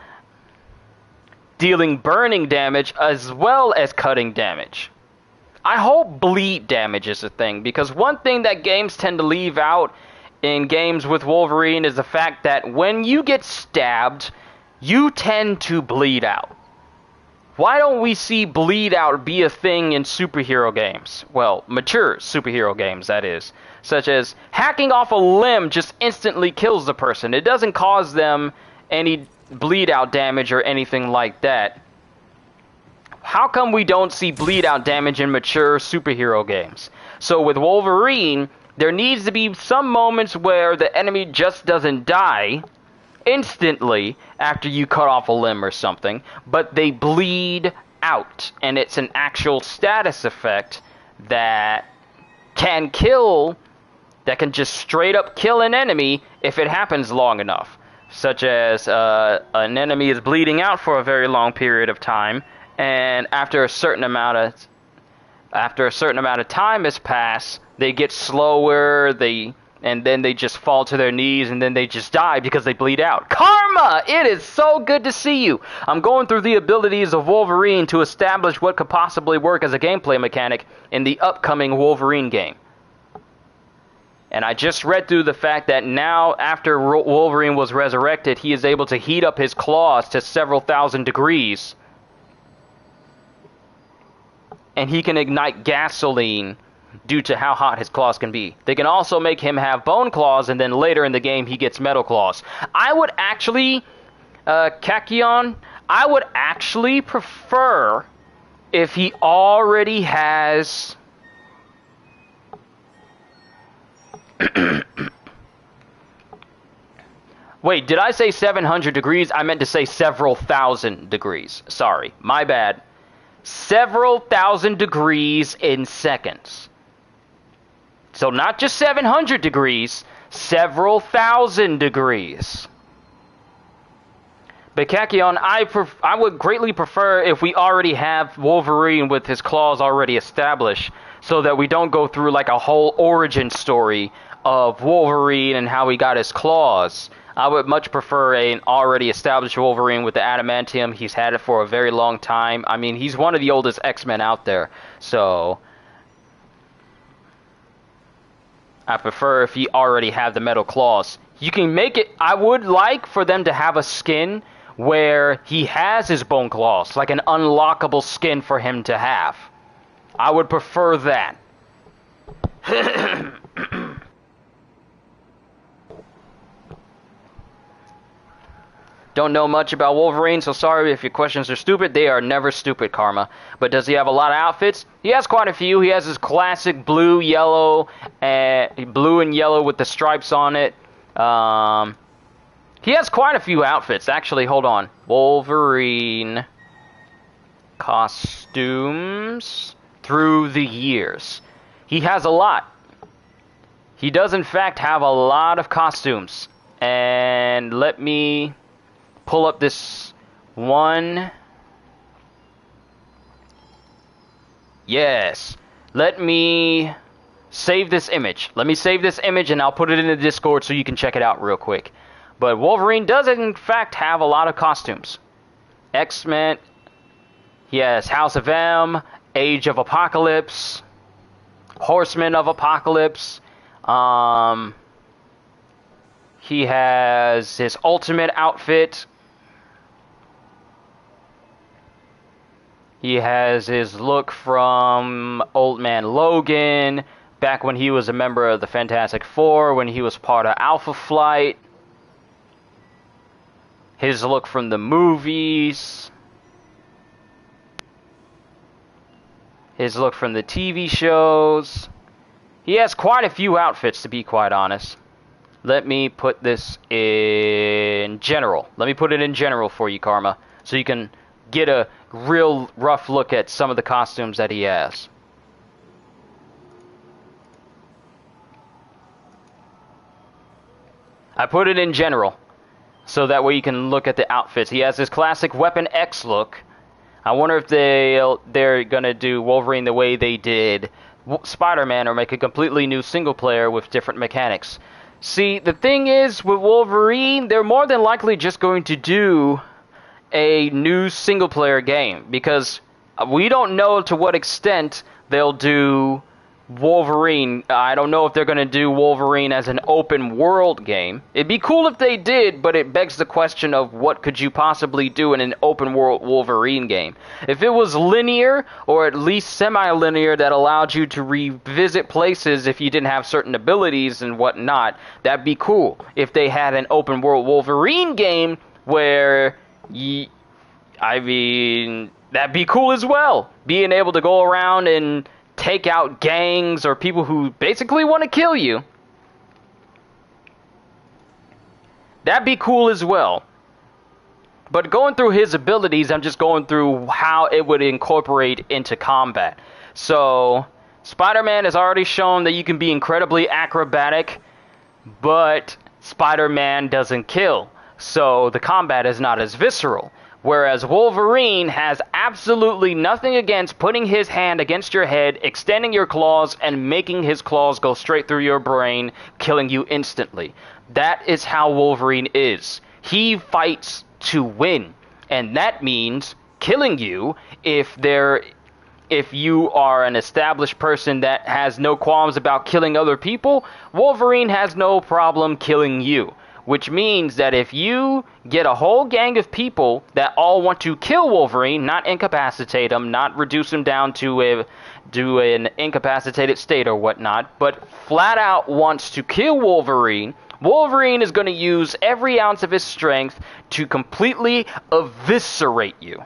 dealing burning damage as well as cutting damage. I hope bleed damage is a thing, because one thing that games tend to leave out in games with Wolverine is the fact that when you get stabbed, you tend to bleed out. Why don't we see bleed out be a thing in superhero games? Well, mature superhero games, that is. Such as hacking off a limb just instantly kills the person. It doesn't cause them any bleed out damage or anything like that. How come we don't see bleed out damage in mature superhero games? So with Wolverine, there needs to be some moments where the enemy just doesn't die instantly after you cut off a limb or something, but they bleed out, and it's an actual status effect that can just straight up kill an enemy if it happens long enough. Such as an enemy is bleeding out for a very long period of time, and after a certain amount of time has passed, they get slower, and then they just fall to their knees, and then they just die because they bleed out. Karma! It is so good to see you! I'm going through the abilities of Wolverine to establish what could possibly work as a gameplay mechanic in the upcoming Wolverine game. And I just read through the fact that now, after Wolverine was resurrected, he is able to heat up his claws to several thousand degrees. And he can ignite gasoline due to how hot his claws can be. They can also make him have bone claws, and then later in the game he gets metal claws. I would actually, Kakion, I would actually prefer if he already has... Wait, did I say 700 degrees? I meant to say several thousand degrees. Sorry, my bad. Several thousand degrees in seconds. So not just 700 degrees, several thousand degrees. But Kakion, I would greatly prefer if we already have Wolverine with his claws already established, so that we don't go through like a whole origin story of Wolverine and how he got his claws. I would much prefer an already established Wolverine with the adamantium. He's had it for a very long time. I mean, he's one of the oldest X-Men out there. So I prefer if he already have the metal claws. You can make it... I would like for them to have a skin where he has his bone claws. Like an unlockable skin for him to have. I would prefer that. Don't know much about Wolverine, so sorry if your questions are stupid. They are never stupid, Karma. But does he have a lot of outfits? He has quite a few. He has his classic blue and yellow with the stripes on it. He has quite a few outfits. Actually, hold on. Wolverine costumes through the years. He has a lot. He does, in fact, have a lot of costumes. And let me pull up this one. Yes. Let me save this image. Let me save this image and I'll put it in the Discord so you can check it out real quick. But Wolverine does, in fact, have a lot of costumes. X-Men. He has House of M, Age of Apocalypse, Horsemen of Apocalypse. He has his Ultimate outfit. He has his look from Old Man Logan, back when he was a member of the Fantastic Four, when he was part of Alpha Flight. His look from the movies. His look from the TV shows. He has quite a few outfits, to be quite honest. Let me put this in general. Let me put it in general for you, Karma, so you can get a real rough look at some of the costumes that he has. I put it in general, so that way you can look at the outfits. He has his classic Weapon X look. I wonder if they're gonna do Wolverine the way they did Spider-Man, or make a completely new single player with different mechanics. See, the thing is, with Wolverine, they're more than likely just going to do a new single player game, because we don't know to what extent they'll do Wolverine. I don't know if they're going to do Wolverine as an open world game. It'd be cool if they did, but it begs the question of what could you possibly do in an open world Wolverine game. If it was linear, or at least semi-linear, that allowed you to revisit places if you didn't have certain abilities and whatnot, that'd be cool. If they had an open world Wolverine game where that'd be cool as well. Being able to go around and take out gangs or people who basically want to kill you. That'd be cool as well. But going through his abilities, I'm just going through how it would incorporate into combat. So, Spider-Man has already shown that you can be incredibly acrobatic, but Spider-Man doesn't kill. So, the combat is not as visceral. Whereas Wolverine has absolutely nothing against putting his hand against your head, extending your claws, and making his claws go straight through your brain, killing you instantly. That is how Wolverine is. He fights to win. And that means killing you if you are an established person that has no qualms about killing other people. Wolverine has no problem killing you. Which means that if you get a whole gang of people that all want to kill Wolverine, not incapacitate him, not reduce him down to an incapacitated state or whatnot, but flat out wants to kill Wolverine, Wolverine is going to use every ounce of his strength to completely eviscerate you.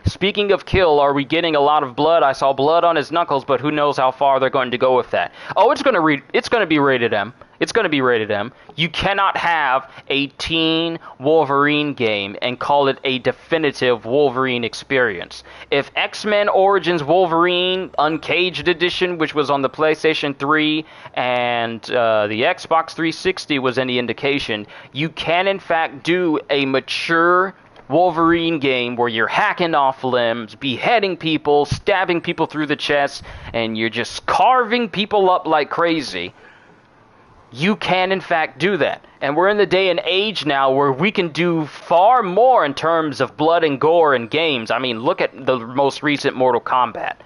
Speaking of kill, are we getting a lot of blood? I saw blood on his knuckles, but who knows how far they're going to go with that. Oh, it's going to be rated M. It's going to be rated M. You cannot have a teen Wolverine game and call it a definitive Wolverine experience. If X-Men Origins Wolverine Uncaged Edition, which was on the PlayStation 3 and the Xbox 360 was any indication, you can in fact do a mature Wolverine game where you're hacking off limbs, beheading people, stabbing people through the chest, and you're just carving people up like crazy. You can in fact do that. And we're in the day and age now where we can do far more in terms of blood and gore in games. I mean, look at the most recent Mortal Kombat.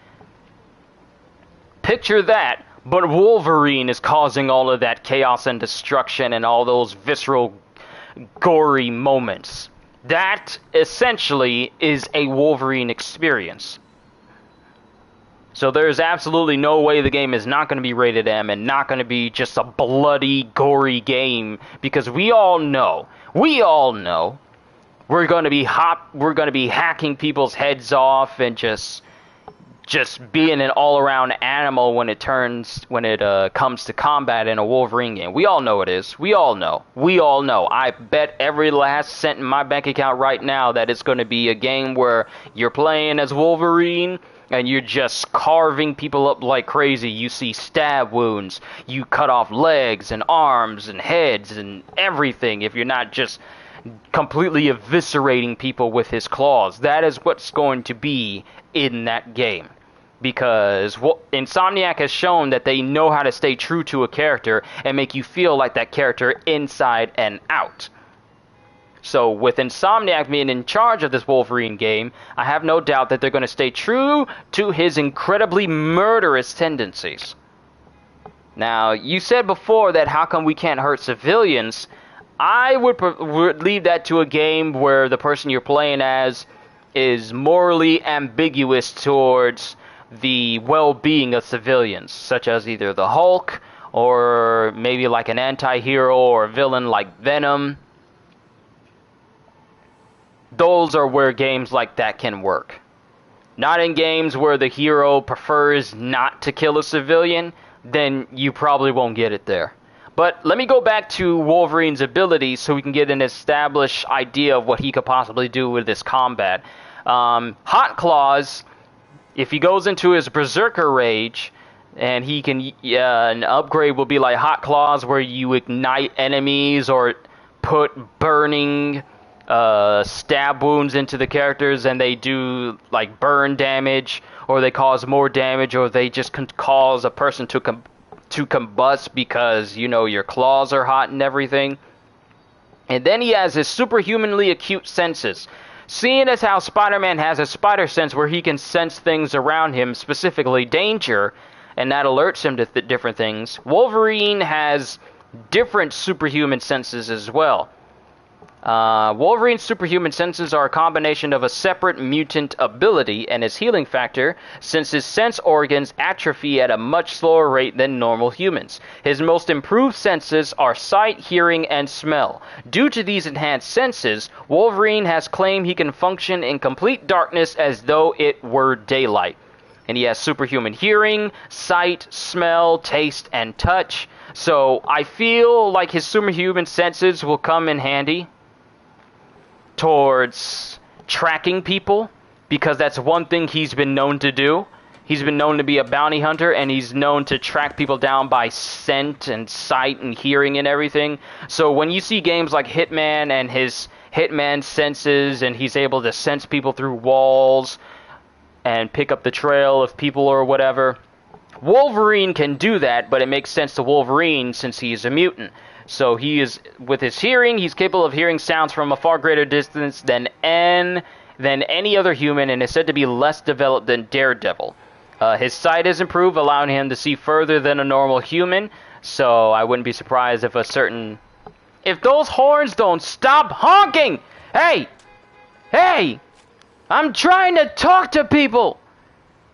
Picture that, but Wolverine is causing all of that chaos and destruction and all those visceral, gory moments. That essentially is a Wolverine experience. So there's absolutely no way the game is not going to be rated M and not going to be just a bloody, gory game, because we all know we're going to be hacking people's heads off and just being an all-around animal when it comes to combat in a Wolverine game. We all know it is. We all know. I bet every last cent in my bank account right now that it's going to be a game where you're playing as Wolverine, and you're just carving people up like crazy. You see stab wounds, you cut off legs and arms and heads and everything if you're not just completely eviscerating people with his claws. That is what's going to be in that game. Because Insomniac has shown that they know how to stay true to a character and make you feel like that character inside and out. So with Insomniac being in charge of this Wolverine game, I have no doubt that they're going to stay true to his incredibly murderous tendencies. Now, you said before that how come we can't hurt civilians? I would leave that to a game where the person you're playing as is morally ambiguous towards the well-being of civilians, such as either the Hulk or maybe like an anti-hero or a villain like Venom. Those are where games like that can work. Not in games where the hero prefers not to kill a civilian, then you probably won't get it there. But let me go back to Wolverine's abilities so we can get an established idea of what he could possibly do with this combat. Hot Claws, if he goes into his Berserker Rage, and he can, an upgrade will be like Hot Claws where you ignite enemies or put burning stab wounds into the characters and they do like burn damage, or they cause more damage, or they just can cause a person to combust because, you know, your claws are hot and everything. And then he has his superhumanly acute senses. Seeing as how Spider-Man has a spider sense where he can sense things around him, specifically danger, and that alerts him to different things, Wolverine has different superhuman senses as well. Wolverine's superhuman senses are a combination of a separate mutant ability and his healing factor, since his sense organs atrophy at a much slower rate than normal humans. His most improved senses are sight, hearing, and smell. Due to these enhanced senses, Wolverine has claimed he can function in complete darkness as though it were daylight. And he has superhuman hearing, sight, smell, taste, and touch. So I feel like his superhuman senses will come in handy towards tracking people, because that's one thing he's been known to do. He's been known to be a bounty hunter, and he's known to track people down by scent and sight and hearing and everything. So when you see games like Hitman and his Hitman senses, and he's able to sense people through walls and pick up the trail of people or whatever, Wolverine can do that, but it makes sense to Wolverine since he is a mutant. So he is, with his hearing, he's capable of hearing sounds from a far greater distance than any other human, and is said to be less developed than Daredevil. His sight is improved, allowing him to see further than a normal human. So I wouldn't be surprised if if those horns don't stop honking! Hey! Hey! I'm trying to talk to people!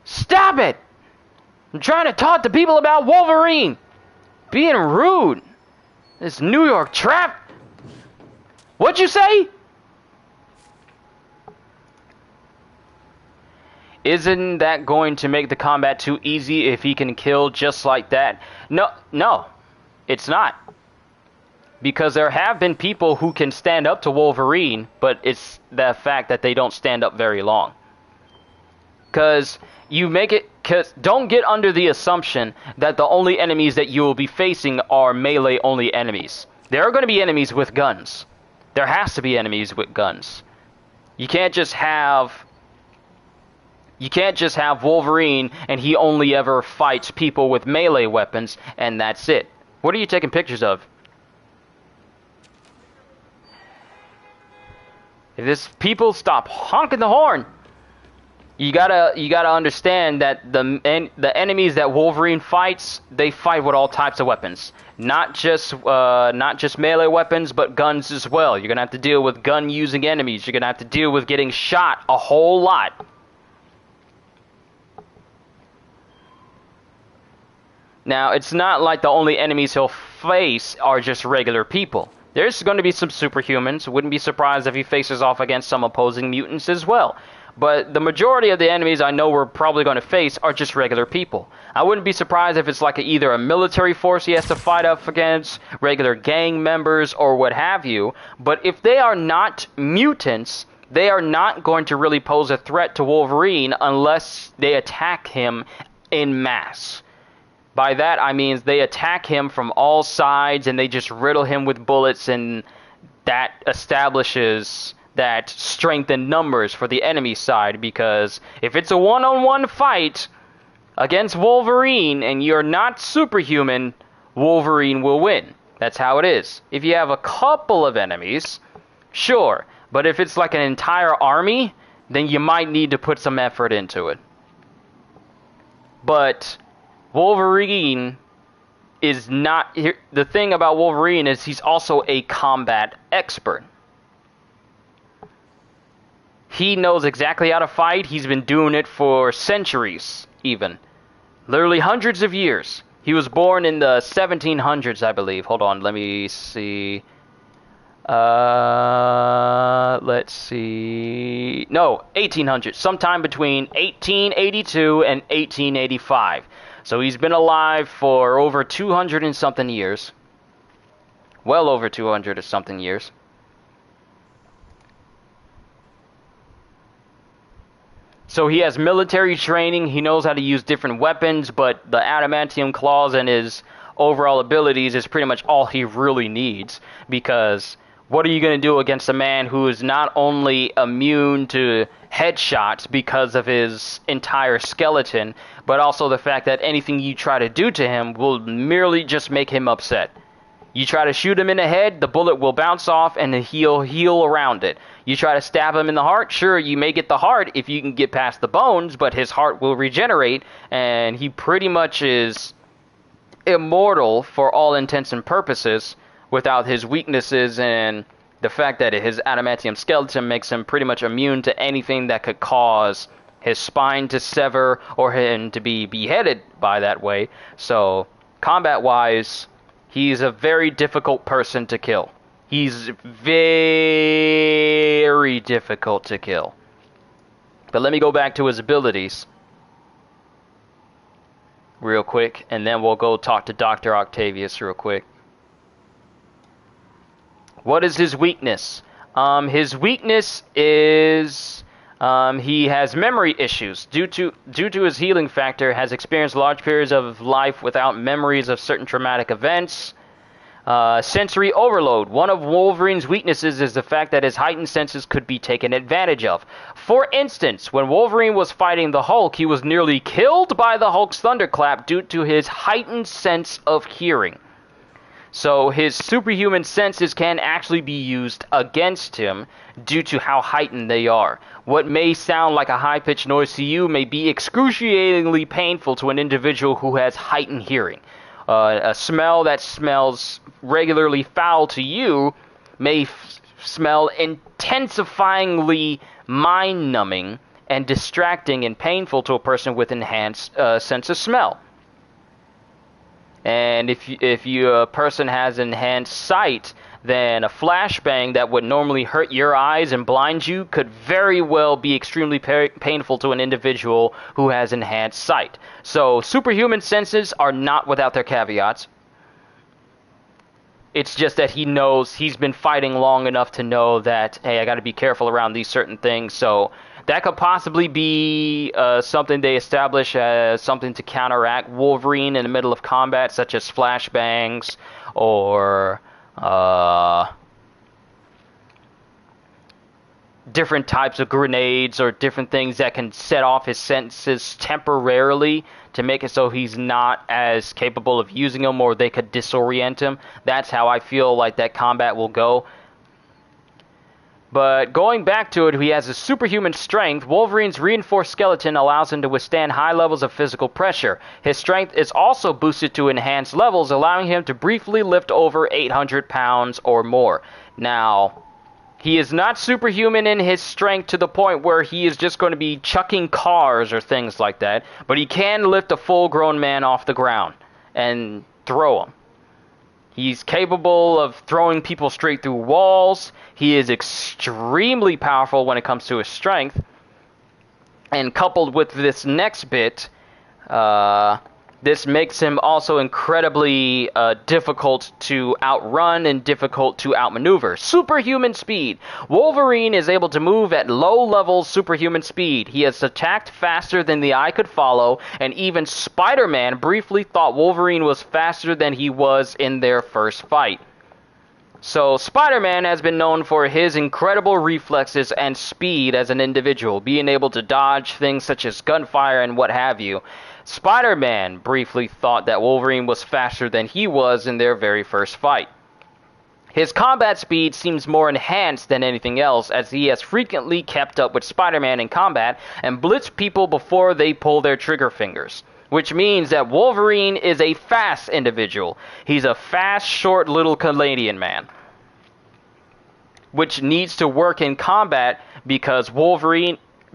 Stop it! I'm trying to talk to people about Wolverine! Being rude! This New York trap! What'd you say? Isn't that going to make the combat too easy if he can kill just like that? No, it's not. Because there have been people who can stand up to Wolverine, but it's the fact that they don't stand up very long. Because don't get under the assumption that the only enemies that you will be facing are melee only enemies. There are going to be enemies with guns. There has to be enemies with guns. You can't just have Wolverine and he only ever fights people with melee weapons and that's it. What are you taking pictures of? If this people stop honking the horn. You gotta understand that the enemies that Wolverine fights, they fight with all types of weapons, not just melee weapons, but guns as well. You're gonna have to deal with gun-using enemies. You're gonna have to deal with getting shot a whole lot. Now, it's not like the only enemies he'll face are just regular people. There's going to be some superhumans. Wouldn't be surprised if he faces off against some opposing mutants as well. But the majority of the enemies I know we're probably going to face are just regular people. I wouldn't be surprised if it's like either a military force he has to fight up against, regular gang members, or what have you. But if they are not mutants, they are not going to really pose a threat to Wolverine unless they attack him en masse. By that, I mean they attack him from all sides and they just riddle him with bullets, and that establishes that strength in numbers for the enemy side, because if it's a one-on-one fight against Wolverine and you're not superhuman, Wolverine will win. That's how it is. If you have a couple of enemies, sure. But if it's like an entire army, then you might need to put some effort into it. But Wolverine is not... The thing about Wolverine is he's also a combat expert. He knows exactly how to fight. He's been doing it for centuries, even. Literally hundreds of years. He was born in the 1700s, I believe. Hold on, let me see... let's see... No, 1800s. Sometime between 1882 and 1885. So he's been alive for over 200 and something years. Well over 200 and something years. So he has military training. He knows how to use different weapons, but the adamantium claws and his overall abilities is pretty much all he really needs, because... What are you going to do against a man who is not only immune to headshots because of his entire skeleton, but also the fact that anything you try to do to him will merely just make him upset? You try to shoot him in the head, the bullet will bounce off and he'll heal around it. You try to stab him in the heart, sure, you may get the heart if you can get past the bones, but his heart will regenerate, and he pretty much is immortal for all intents and purposes, without his weaknesses and the fact that his adamantium skeleton makes him pretty much immune to anything that could cause his spine to sever or him to be beheaded by that way. So, combat-wise, he's a very difficult person to kill. He's very difficult to kill. But let me go back to his abilities real quick, and then we'll go talk to Dr. Octavius real quick. What is his weakness? His weakness is he has memory issues. Due to his healing factor, has experienced large periods of life without memories of certain traumatic events. Sensory overload. One of Wolverine's weaknesses is the fact that his heightened senses could be taken advantage of. For instance, when Wolverine was fighting the Hulk, he was nearly killed by the Hulk's thunderclap due to his heightened sense of hearing. So his superhuman senses can actually be used against him due to how heightened they are. What may sound like a high-pitched noise to you may be excruciatingly painful to an individual who has heightened hearing. A smell that smells regularly foul to you may smell intensifyingly mind-numbing and distracting and painful to a person with enhanced sense of smell. And if a person has enhanced sight, then a flashbang that would normally hurt your eyes and blind you could very well be extremely painful to an individual who has enhanced sight. So superhuman senses are not without their caveats. It's just that he knows, he's been fighting long enough to know that, hey, I got to be careful around these certain things. So that could possibly be something they establish as something to counteract Wolverine in the middle of combat, such as flashbangs or different types of grenades or different things that can set off his senses temporarily to make it so he's not as capable of using them, or they could disorient him. That's how I feel like that combat will go. But going back to it, he has a superhuman strength. Wolverine's reinforced skeleton allows him to withstand high levels of physical pressure. His strength is also boosted to enhanced levels, allowing him to briefly lift over 800 pounds or more. Now, he is not superhuman in his strength to the point where he is just going to be chucking cars or things like that, but he can lift a full-grown man off the ground and throw him. He's capable of throwing people straight through walls. He is extremely powerful when it comes to his strength. And coupled with this next bit, This makes him also incredibly difficult to outrun and difficult to outmaneuver. Superhuman Speed. Wolverine is able to move at low levels superhuman speed. He has attacked faster than the eye could follow, and even Spider-Man briefly thought Wolverine was faster than he was in their first fight. So Spider-Man has been known for his incredible reflexes and speed as an individual, being able to dodge things such as gunfire and what have you. Spider-Man briefly thought that Wolverine was faster than he was in their very first fight. His combat speed seems more enhanced than anything else, as he has frequently kept up with Spider-Man in combat and blitzed people before they pull their trigger fingers. Which means that Wolverine is a fast individual. He's a fast, short, little Canadian man. Which needs to work in combat because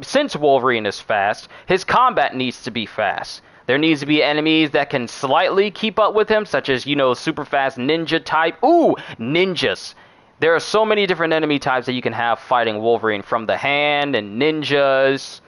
since Wolverine is fast, his combat needs to be fast. There needs to be enemies that can slightly keep up with him, such as, super fast ninja type. Ooh, ninjas. There are so many different enemy types that you can have fighting Wolverine, from the hand and ninjas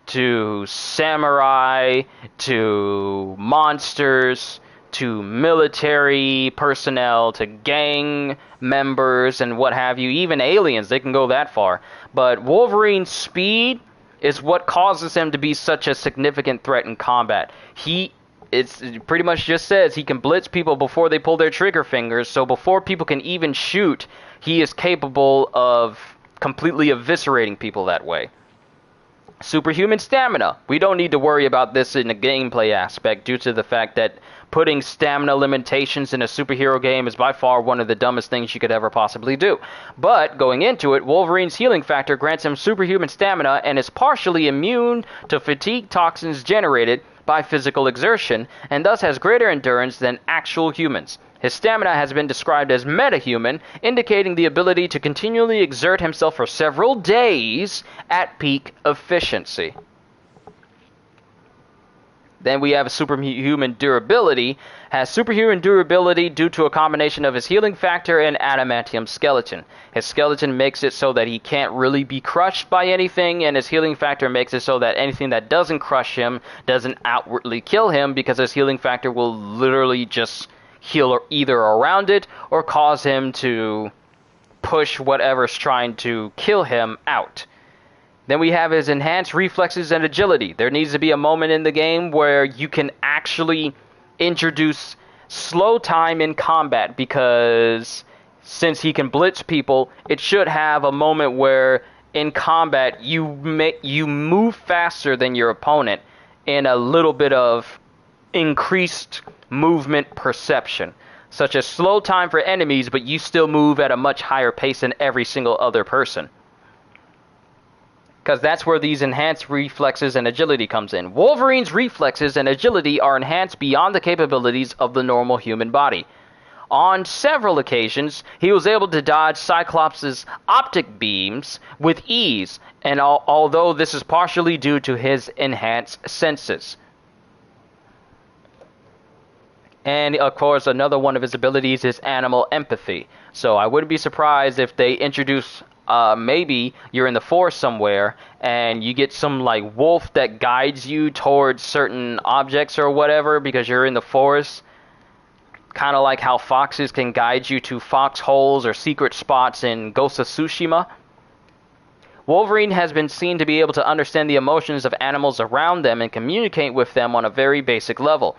to samurai, to monsters, to military personnel, to gang members, and what have you. Even aliens, they can go that far. But Wolverine's speed is what causes him to be such a significant threat in combat. It pretty much just says he can blitz people before they pull their trigger fingers, so before people can even shoot, he is capable of completely eviscerating people that way. Superhuman Stamina. We don't need to worry about this in the gameplay aspect due to the fact that putting stamina limitations in a superhero game is by far one of the dumbest things you could ever possibly do. But, going into it, Wolverine's healing factor grants him superhuman stamina and is partially immune to fatigue toxins generated by physical exertion, and thus has greater endurance than actual humans. His stamina has been described as metahuman, indicating the ability to continually exert himself for several days at peak efficiency. Then we have superhuman durability. Has superhuman durability due to a combination of his healing factor and adamantium skeleton. His skeleton makes it so that he can't really be crushed by anything, and his healing factor makes it so that anything that doesn't crush him doesn't outwardly kill him, because his healing factor will literally just heal either around it or cause him to push whatever's trying to kill him out. Then we have his enhanced reflexes and agility. There needs to be a moment in the game where you can actually introduce slow time in combat, because since he can blitz people, it should have a moment where in combat you move faster than your opponent in a little bit of increased movement perception, such as slow time for enemies, but you still move at a much higher pace than every single other person. Because that's where these enhanced reflexes and agility comes in. Wolverine's reflexes and agility are enhanced beyond the capabilities of the normal human body. On several occasions, he was able to dodge Cyclops' optic beams with ease, and although this is partially due to his enhanced senses. And, of course, another one of his abilities is animal empathy. So I wouldn't be surprised if they introduce, maybe you're in the forest somewhere, and you get some, like, wolf that guides you towards certain objects or whatever, because you're in the forest. Kind of like how foxes can guide you to foxholes or secret spots in Ghost of Tsushima. Wolverine has been seen to be able to understand the emotions of animals around them and communicate with them on a very basic level.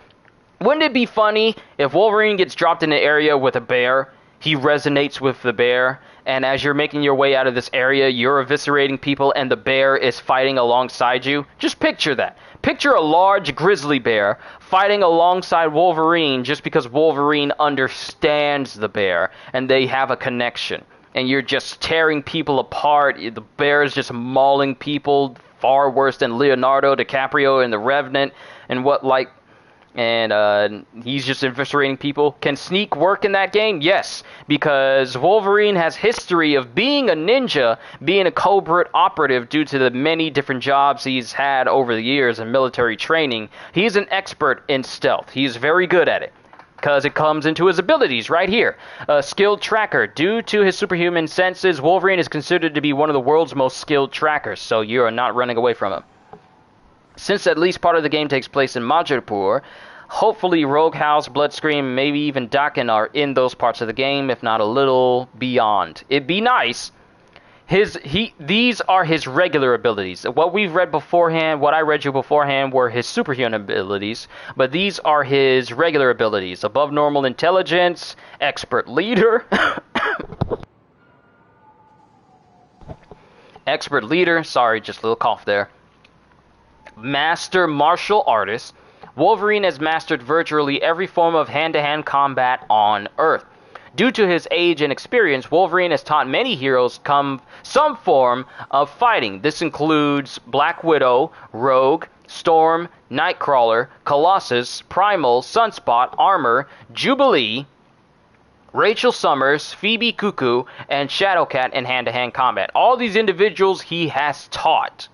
Wouldn't it be funny if Wolverine gets dropped in an area with a bear, he resonates with the bear, and as you're making your way out of this area, you're eviscerating people and the bear is fighting alongside you? Just picture that. Picture a large grizzly bear fighting alongside Wolverine just because Wolverine understands the bear and they have a connection. And you're just tearing people apart. The bear is just mauling people far worse than Leonardo DiCaprio in The Revenant and he's just eviscerating people. Can sneak work in that game? Yes, because Wolverine has history of being a ninja, being a covert operative due to the many different jobs he's had over the years in military training. He's an expert in stealth. He's very good at it, because it comes into his abilities right here. A skilled tracker. Due to his superhuman senses, Wolverine is considered to be one of the world's most skilled trackers, so you are not running away from him. Since at least part of the game takes place in Madripoor, Hopefully Roguehouse, Bloodscream, maybe even Dakin are in those parts of the game, if not a little beyond. It'd be nice. These are his regular abilities. What we've read beforehand, what I read you beforehand, were his superhuman abilities, but these are his regular abilities. Above normal intelligence, expert leader, expert leader, sorry, just a little cough there. Master martial artist. Wolverine has mastered virtually every form of hand-to-hand combat on Earth. Due to his age and experience, Wolverine has taught many heroes some form of fighting. This includes Black Widow, Rogue, Storm, Nightcrawler, Colossus, Primal, Sunspot, Armor, Jubilee, Rachel Summers, Phoebe Cuckoo, and Shadowcat in hand-to-hand combat. All these individuals he has taught.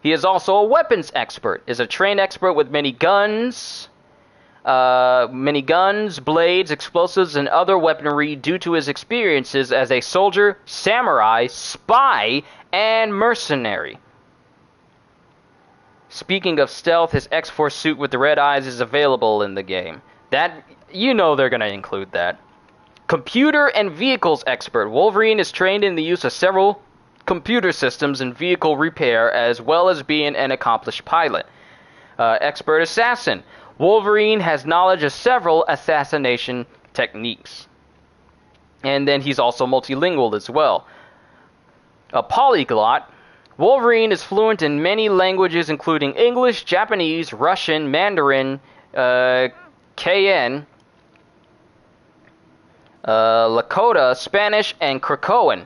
He is also a weapons expert, is a trained expert with many guns, blades, explosives, and other weaponry due to his experiences as a soldier, samurai, spy, and mercenary. Speaking of stealth, his X-Force suit with the red eyes is available in the game. That, you know they're going to include that. Computer and vehicles expert. Wolverine is trained in the use of several computer systems and vehicle repair, as well as being an accomplished pilot. Expert assassin. Wolverine has knowledge of several assassination techniques. And then he's also multilingual as well. A polyglot. Wolverine is fluent in many languages, including English, Japanese, Russian, Mandarin, Cayenne, Lakota, Spanish, and Krakoan.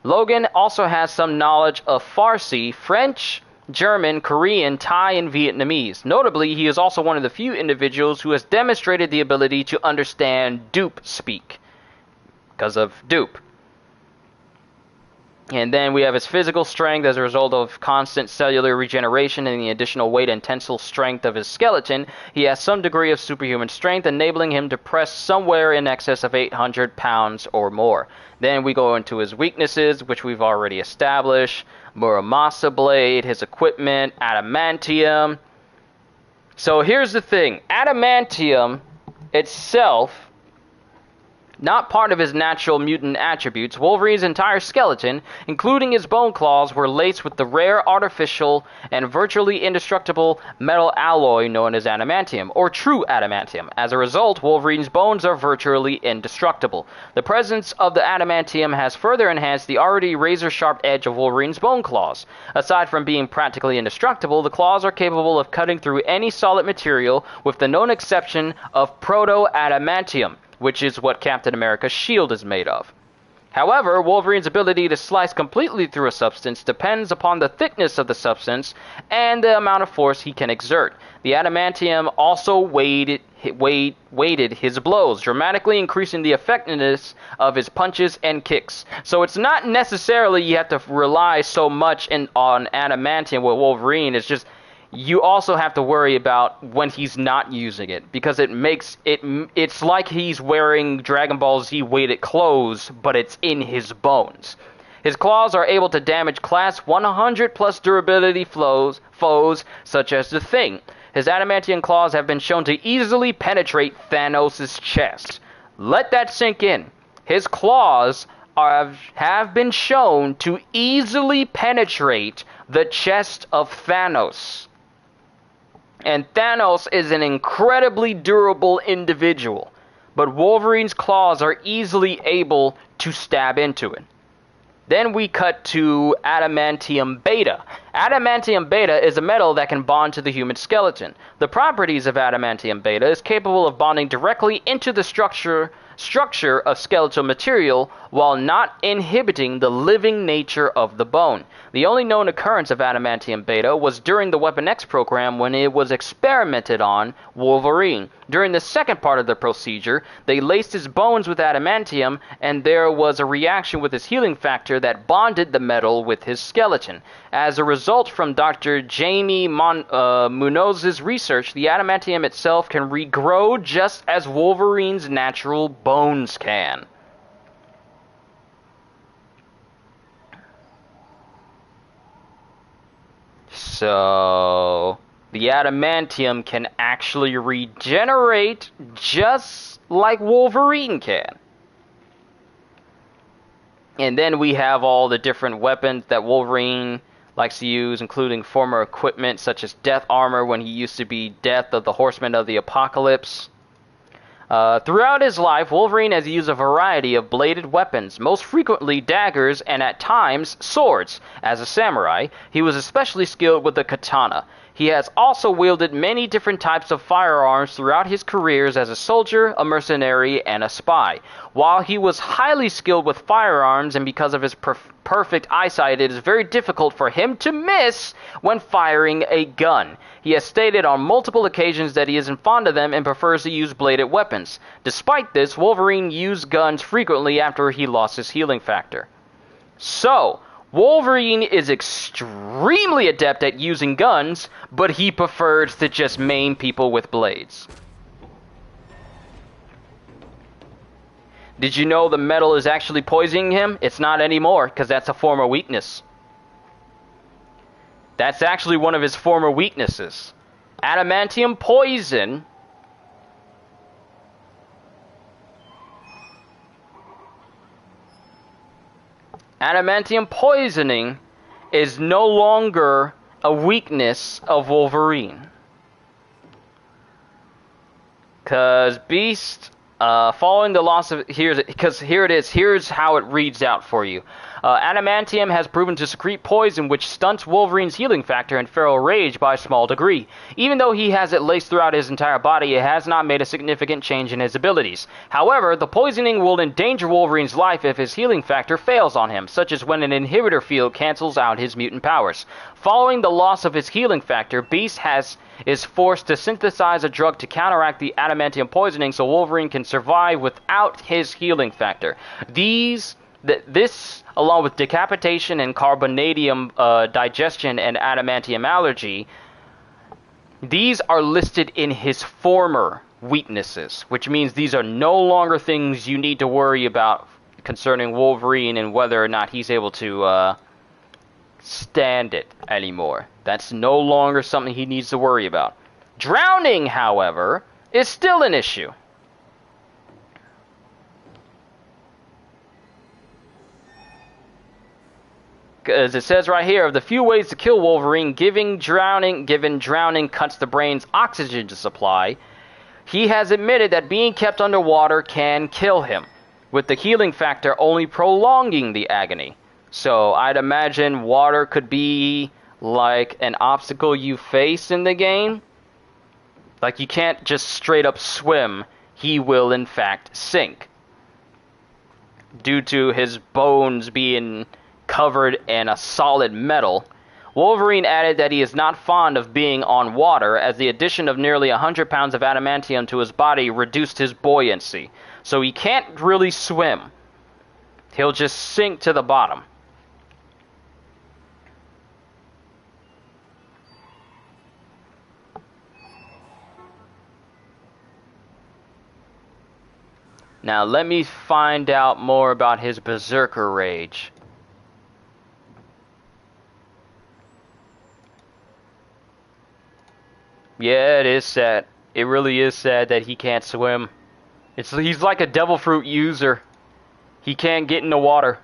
Logan also has some knowledge of Farsi, French, German, Korean, Thai, and Vietnamese. Notably, he is also one of the few individuals who has demonstrated the ability to understand dupe speak, because of dupe. And then we have his physical strength as a result of constant cellular regeneration and the additional weight and tensile strength of his skeleton. He has some degree of superhuman strength, enabling him to press somewhere in excess of 800 pounds or more. Then we go into his weaknesses, which we've already established. Muramasa Blade, his equipment, Adamantium. So here's the thing. Adamantium itself, not part of his natural mutant attributes, Wolverine's entire skeleton, including his bone claws, were laced with the rare, artificial, and virtually indestructible metal alloy known as adamantium, or true adamantium. As a result, Wolverine's bones are virtually indestructible. The presence of the adamantium has further enhanced the already razor-sharp edge of Wolverine's bone claws. Aside from being practically indestructible, the claws are capable of cutting through any solid material, with the known exception of proto-adamantium, which is what Captain America's shield is made of. However, Wolverine's ability to slice completely through a substance depends upon the thickness of the substance and the amount of force he can exert. The adamantium also weighted his blows, dramatically increasing the effectiveness of his punches and kicks. So it's not necessarily you have to rely so much on adamantium with Wolverine. It's just you also have to worry about when he's not using it, because it's like he's wearing Dragon Ball Z weighted clothes, but it's in his bones. His claws are able to damage class 100 plus durability foes such as the Thing. His adamantium claws have been shown to easily penetrate Thanos' chest. Let that sink in. His claws have been shown to easily penetrate the chest of Thanos. And Thanos is an incredibly durable individual, but Wolverine's claws are easily able to stab into it. Then we cut to Adamantium Beta. Adamantium Beta is a metal that can bond to the human skeleton. The properties of Adamantium Beta is capable of bonding directly into the structure of skeletal material while not inhibiting the living nature of the bone. The only known occurrence of Adamantium Beta was during the Weapon X program when it was experimented on Wolverine. During the second part of the procedure, they laced his bones with adamantium, and there was a reaction with his healing factor that bonded the metal with his skeleton. As a result from Dr. Jamie Munoz's research, the adamantium itself can regrow just as Wolverine's natural bones can. So the adamantium can actually regenerate just like Wolverine can. And then we have all the different weapons that Wolverine likes to use, including former equipment such as Death Armor when he used to be Death of the Horseman of the Apocalypse. Throughout his life, Wolverine has used a variety of bladed weapons, most frequently daggers and at times swords. As a samurai, he was especially skilled with the katana. He has also wielded many different types of firearms throughout his careers as a soldier, a mercenary, and a spy. While he was highly skilled with firearms and because of his perfect eyesight, it is very difficult for him to miss when firing a gun. He has stated on multiple occasions that he isn't fond of them and prefers to use bladed weapons. Despite this, Wolverine used guns frequently after he lost his healing factor. So, Wolverine is extremely adept at using guns, but he prefers to just maim people with blades. Did you know the metal is actually poisoning him? It's not anymore, because that's a former weakness. That's actually one of his former weaknesses. Adamantium poison. Adamantium poisoning is no longer a weakness of Wolverine. Because Beast, following the loss of... Here's how it reads out for you. Adamantium has proven to secrete poison which stunts Wolverine's healing factor and feral rage by a small degree. Even though he has it laced throughout his entire body, it has not made a significant change in his abilities. However, the poisoning will endanger Wolverine's life if his healing factor fails on him, such as when an inhibitor field cancels out his mutant powers. Following the loss of his healing factor, Beast is forced to synthesize a drug to counteract the adamantium poisoning so Wolverine can survive without his healing factor. This, along with decapitation and carbonadium digestion and adamantium allergy, these are listed in his former weaknesses, which means these are no longer things you need to worry about concerning Wolverine and whether or not he's able to stand it anymore. That's no longer something he needs to worry about. Drowning, however, is still an issue. As it says right here, of the few ways to kill Wolverine, given drowning cuts the brain's oxygen supply, he has admitted that being kept underwater can kill him, with the healing factor only prolonging the agony. So I'd imagine water could be like an obstacle you face in the game. Like you can't just straight up swim, he will in fact sink. Due to his bones being covered in a solid metal. Wolverine added that he is not fond of being on water, as the addition of nearly 100 pounds of adamantium to his body reduced his buoyancy. So he can't really swim. He'll just sink to the bottom. Now let me find out more about his berserker rage. Yeah, it is sad. It really is sad that he can't swim. He's like a devil fruit user. He can't get in the water.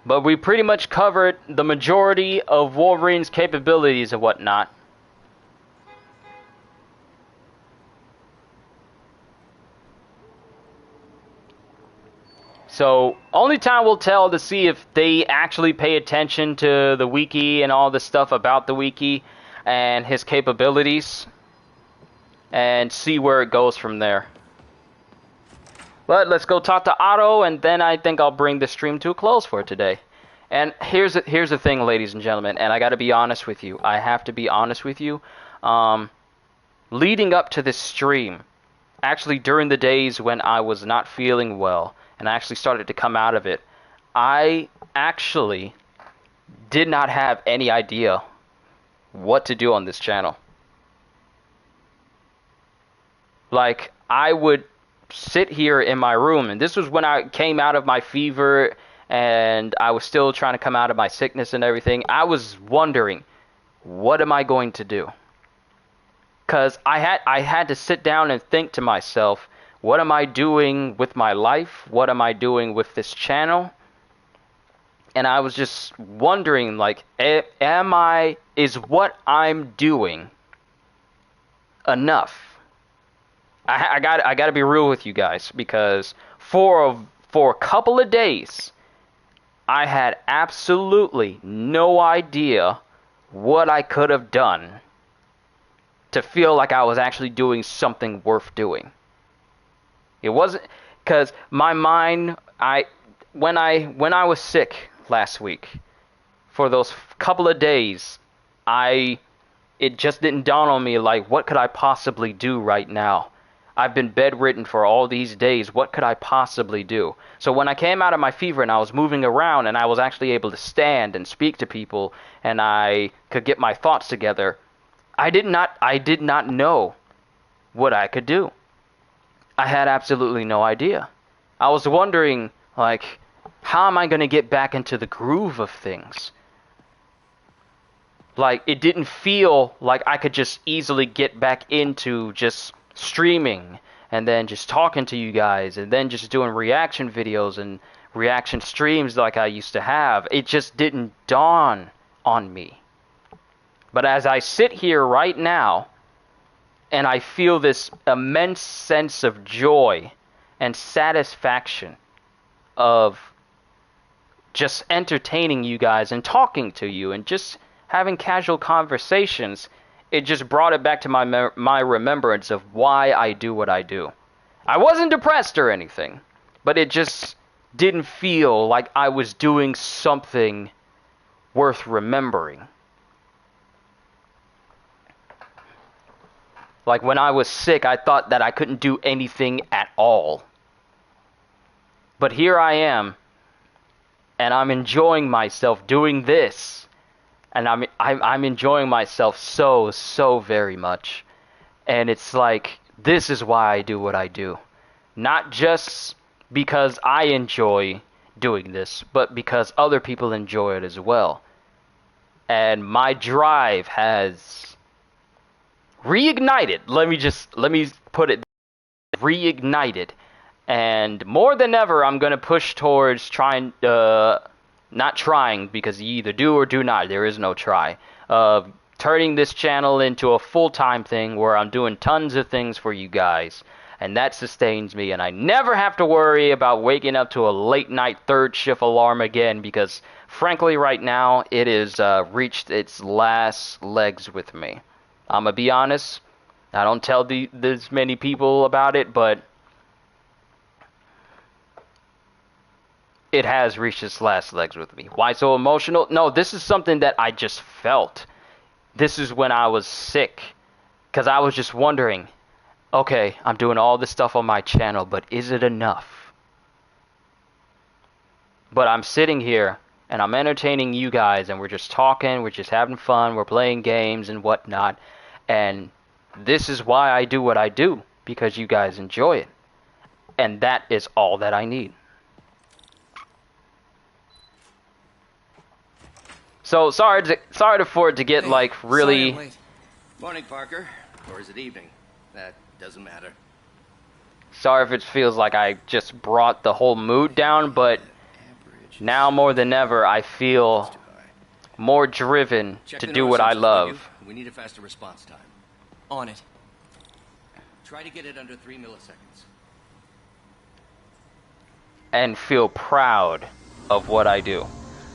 But we pretty much covered the majority of Wolverine's capabilities and whatnot. So, only time will tell to see if they actually pay attention to the wiki and all the stuff about the wiki and his capabilities, and see where it goes from there. But let's go talk to Otto, and then I think I'll bring the stream to a close for today. And here's the thing, ladies and gentlemen, and I gotta be honest with you. I have to be honest with you. Leading up to this stream, actually during the days when I was not feeling well, and I actually started to come out of it, I actually did not have any idea what to do on this channel. Like, I would sit here in my room, and this was when I came out of my fever and I was still trying to come out of my sickness and everything. I was wondering, what am I going to do? Because I had to sit down and think to myself, what am I doing with my life? What am I doing with this channel? And I was just wondering, like, is what I'm doing enough? I got to be real with you guys, because for a couple of days, I had absolutely no idea what I could have done to feel like I was actually doing something worth doing. It wasn't, because my mind, when I was sick last week, for those couple of days, it just didn't dawn on me, like, what could I possibly do right now? I've been bedridden for all these days. What could I possibly do? So when I came out of my fever and I was moving around and I was actually able to stand and speak to people and I could get my thoughts together, I did not know what I could do. I had absolutely no idea. I was wondering, like, how am I going to get back into the groove of things? Like, it didn't feel like I could just easily get back into just streaming and then just talking to you guys and then just doing reaction videos and reaction streams like I used to have. It just didn't dawn on me. But as I sit here right now and I feel this immense sense of joy and satisfaction of just entertaining you guys and talking to you and just having casual conversations, it just brought it back to my remembrance of why I do what I do. I wasn't depressed or anything, but it just didn't feel like I was doing something worth remembering. Like, when I was sick, I thought that I couldn't do anything at all. But here I am, and I'm enjoying myself doing this. And I'm enjoying myself so very much. And it's like, this is why I do what I do. Not just because I enjoy doing this, but because other people enjoy it as well. And my drive has reignited. Let me put it, reignited. And more than ever, I'm going to push towards not trying, because you either do or do not. There is no try. Turning this channel into a full-time thing where I'm doing tons of things for you guys. And that sustains me. And I never have to worry about waking up to a late-night third shift alarm again. Because, frankly, right now, it has reached its last legs with me. I'm going to be honest. I don't tell this many people about it, but it has reached its last legs with me. Why so emotional? No, this is something that I just felt. This is when I was sick. Because I was just wondering, okay, I'm doing all this stuff on my channel, but is it enough? But I'm sitting here, and I'm entertaining you guys, and we're just talking, we're just having fun, we're playing games and whatnot. And this is why I do what I do, because you guys enjoy it. And that is all that I need. So sorry for it to get like really. Sorry I'm late. Morning, Parker. Or is it evening? That doesn't matter. Sorry if it feels like I just brought the whole mood down, but now more than ever I feel more driven to do what I love. We need a faster response time. On it. Try to get it under 3 milliseconds. And feel proud of what I do.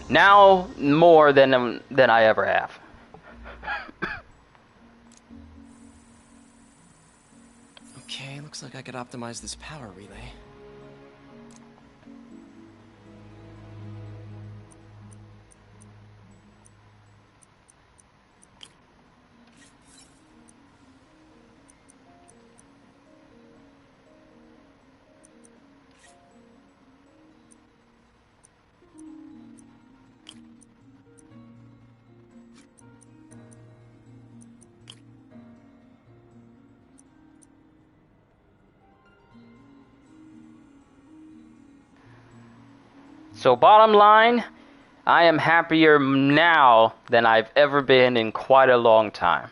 Now more than I ever have. Okay, looks like I could optimize this power relay. So bottom line, I am happier now than I've ever been in quite a long time.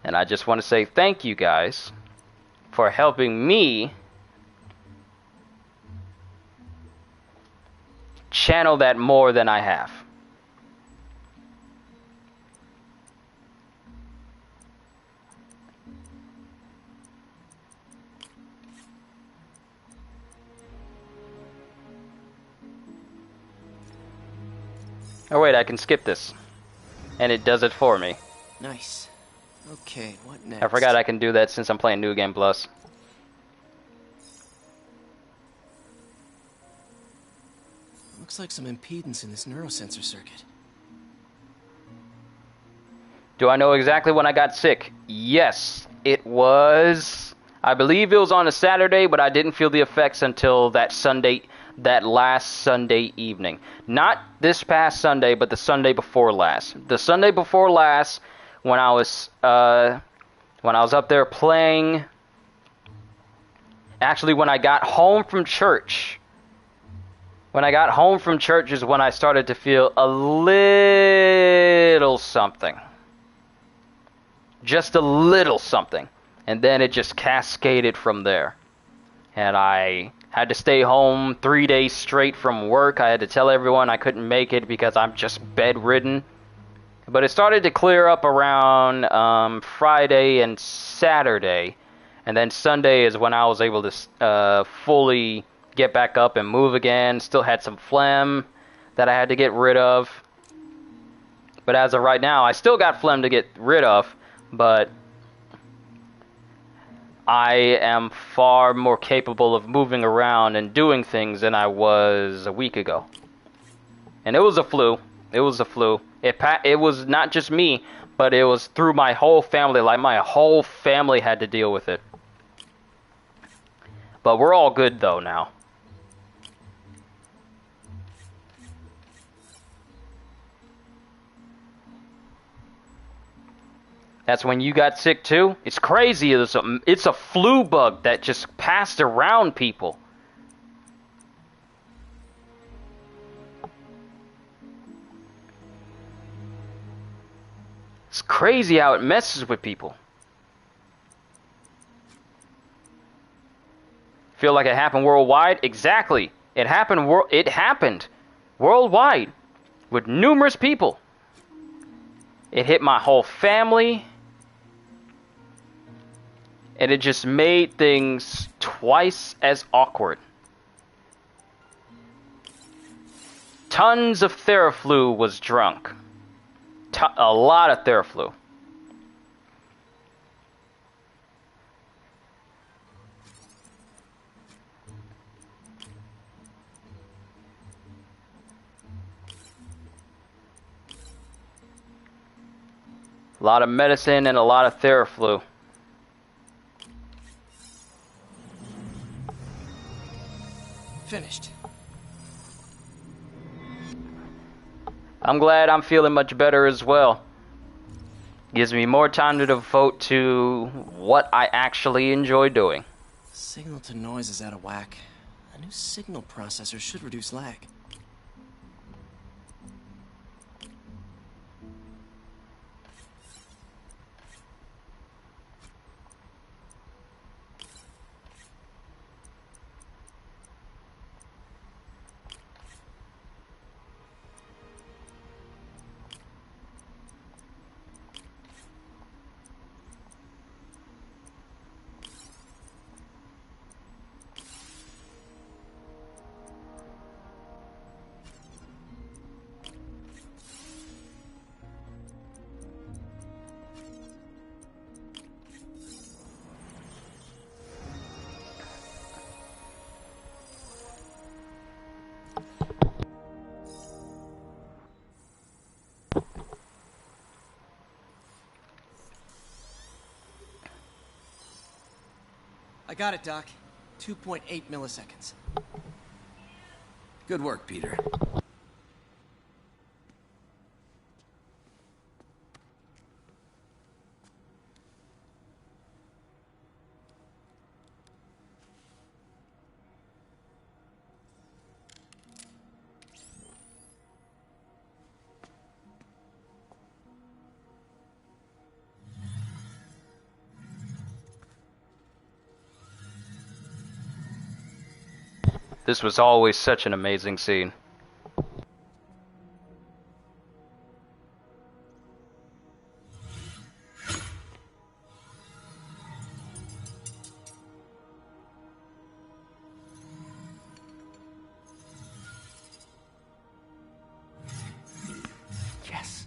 And I just want to say thank you guys for helping me channel that more than I have. Oh wait, I can skip this. And it does it for me. Nice. Okay, what next? I forgot I can do that since I'm playing New Game Plus. Looks like some impedance in this neurosensor circuit. Do I know exactly when I got sick? Yes, it was... I believe it was on a Saturday, but I didn't feel the effects until that last Sunday evening. Not this past Sunday, but the Sunday before last. The Sunday before last, when I was up there playing... Actually, when I got home from church... When I got home from church is when I started to feel a little something. Just a little something. And then it just cascaded from there. And I had to stay home 3 days straight from work. I had to tell everyone I couldn't make it because I'm just bedridden. But it started to clear up around Friday and Saturday. And then Sunday is when I was able to fully get back up and move again. Still had some phlegm that I had to get rid of. But as of right now, I still got phlegm to get rid of. But I am far more capable of moving around and doing things than I was a week ago. And it was a flu. It was a flu. It was not just me, but it was through my whole family. Like, my whole family had to deal with it. But we're all good, though, now. That's when you got sick too? It's crazy. It's a flu bug that just passed around people. It's crazy how it messes with people. Feel like it happened worldwide? Exactly. It happened worldwide with numerous people. It hit my whole family. And it just made things twice as awkward. Tons of Theraflu was drunk. A lot of Theraflu. A lot of medicine and a lot of Theraflu. Finished. I'm glad I'm feeling much better as well. Gives me more time to devote to what I actually enjoy doing. Signal to noise is out of whack. A new signal processor should reduce lag. I got it, Doc. 2.8 milliseconds. Good work, Peter. This was always such an amazing scene. Yes.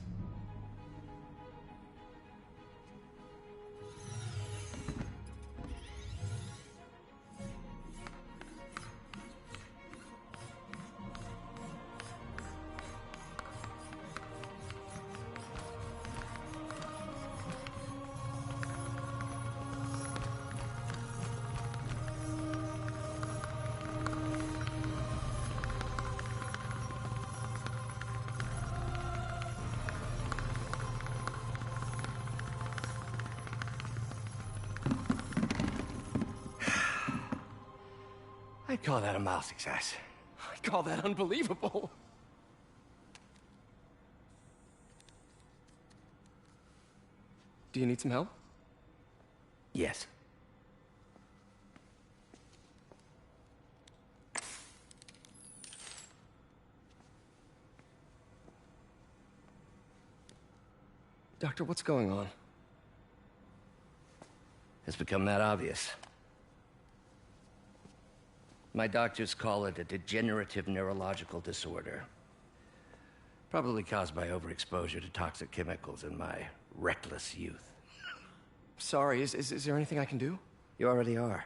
I'd call that a mild success. I call that unbelievable. Do you need some help? Yes. Doctor, what's going on? It's become that obvious. My doctors call it a degenerative neurological disorder. Probably caused by overexposure to toxic chemicals in my reckless youth. Sorry, is there anything I can do? You already are.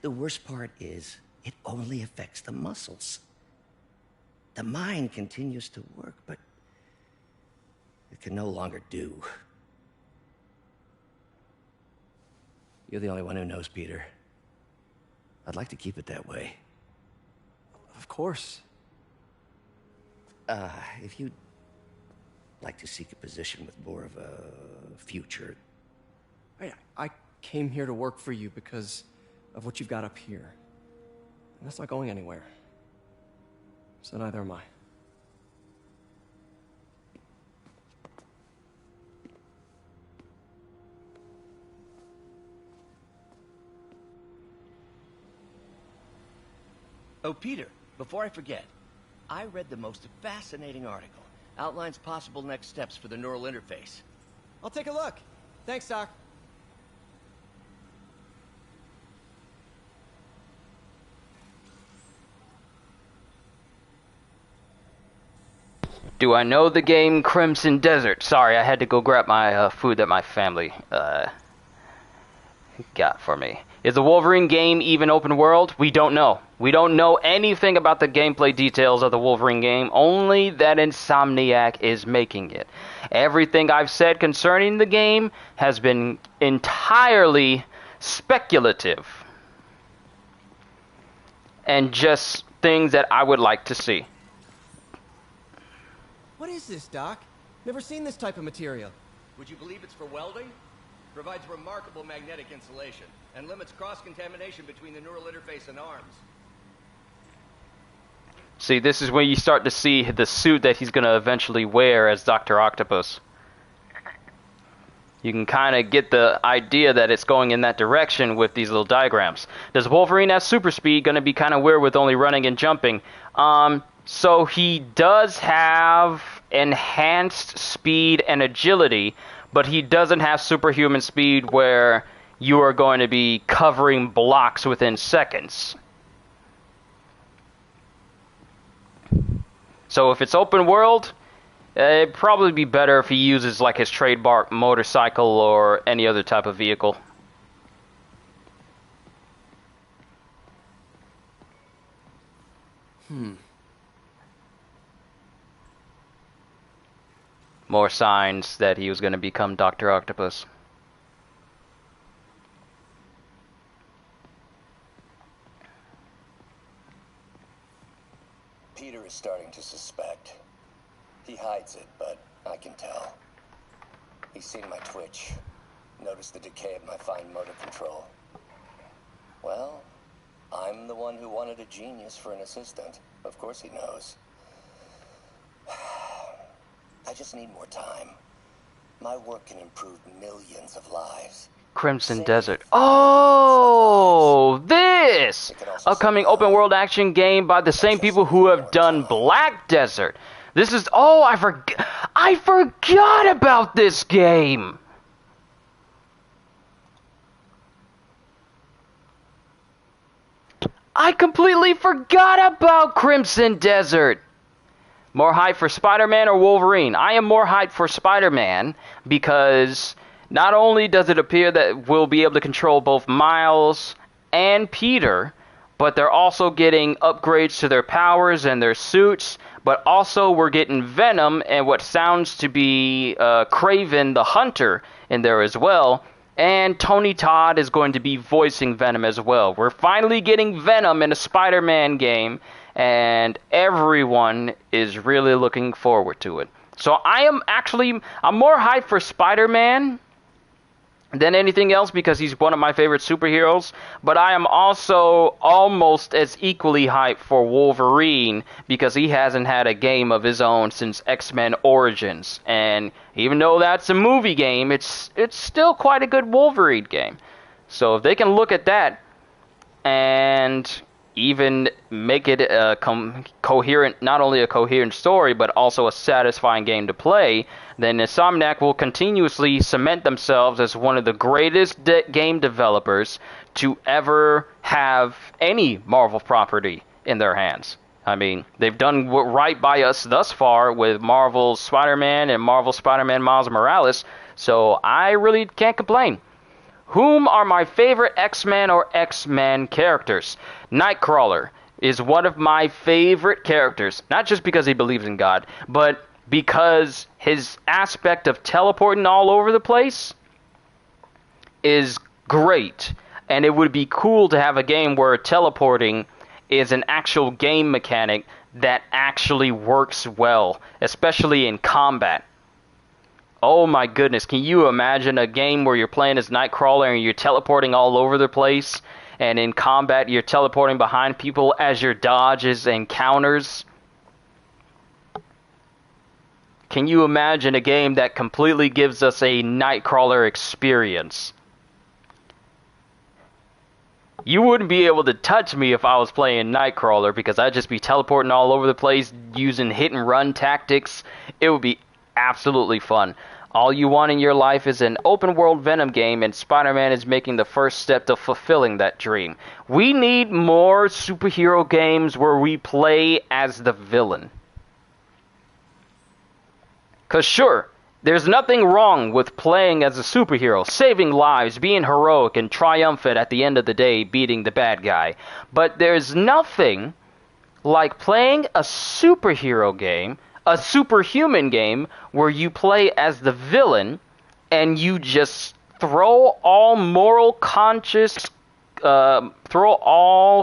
The worst part is, it only affects the muscles. The mind continues to work, but it can no longer do. You're the only one who knows, Peter. I'd like to keep it that way. Of course. If you'd like to seek a position with more of a future... I came here to work for you because of what you've got up here. And that's not going anywhere. So neither am I. Oh, Peter, before I forget, I read the most fascinating article. Outlines possible next steps for the neural interface. I'll take a look. Thanks, Doc. Do I know the game Crimson Desert? Sorry, I had to go grab my food that my family got for me. Is the Wolverine game even open world? We don't know. We don't know anything about the gameplay details of the Wolverine game, only that Insomniac is making it. Everything I've said concerning the game has been entirely speculative. And just things that I would like to see. What is this, Doc? Never seen this type of material. Would you believe it's for welding? Provides remarkable magnetic insulation and limits cross-contamination between the neural interface and arms. See, this is when you start to see the suit that he's going to eventually wear as Dr. Octopus. You can kind of get the idea that it's going in that direction with these little diagrams. Does Wolverine have super speed? Going to be kind of weird with only running and jumping. So he does have enhanced speed and agility, but he doesn't have superhuman speed where you are going to be covering blocks within seconds. So if it's open world, it'd probably be better if he uses like his trademark motorcycle or any other type of vehicle. More signs that he was going to become Dr. Octopus. Peter is starting to suspect. He hides it, but I can tell. He's seen my twitch, noticed the decay of my fine motor control. Well, I'm the one who wanted a genius for an assistant. Of course he knows. I just need more time. My work can improve millions of lives. Crimson Desert. Oh, this upcoming open world action game by the same people who have done Black Desert. This is, oh, I forgot about this game. I completely forgot about Crimson Desert. More hype for Spider-Man or Wolverine? I am more hyped for Spider-Man because not only does it appear that we'll be able to control both Miles and Peter, but they're also getting upgrades to their powers and their suits, but also we're getting Venom and what sounds to be Kraven the Hunter in there as well. And Tony Todd is going to be voicing Venom as well. We're finally getting Venom in a Spider-Man game, and everyone is really looking forward to it. So I'm more hyped for Spider-Man than anything else because he's one of my favorite superheroes, but I am also almost as equally hyped for Wolverine because he hasn't had a game of his own since X-Men Origins, and even though that's a movie game, it's still quite a good Wolverine game. So if they can look at that and even make it a coherent, not only a coherent story, but also a satisfying game to play, then Insomniac will continuously cement themselves as one of the greatest game developers to ever have any Marvel property in their hands. I mean, they've done right by us thus far with Marvel's Spider-Man and Marvel Spider-Man Miles Morales, so I really can't complain. Whom are my favorite X-Men or X-Men characters? Nightcrawler is one of my favorite characters, not just because he believes in God, but because his aspect of teleporting all over the place is great. And it would be cool to have a game where teleporting is an actual game mechanic that actually works well, especially in combat. Oh my goodness, can you imagine a game where you're playing as Nightcrawler and you're teleporting all over the place, and in combat you're teleporting behind people as your dodges and counters? Can you imagine a game that completely gives us a Nightcrawler experience? You wouldn't be able to touch me if I was playing Nightcrawler because I'd just be teleporting all over the place using hit and run tactics. It would be absolutely fun. All you want in your life is an open world Venom game, and Spider-Man is making the first step to fulfilling that dream. We need more superhero games where we play as the villain. Cause sure, there's nothing wrong with playing as a superhero, saving lives, being heroic, and triumphant at the end of the day, beating the bad guy. But there's nothing like playing a superhero game, a superhuman game, where you play as the villain, and you just throw all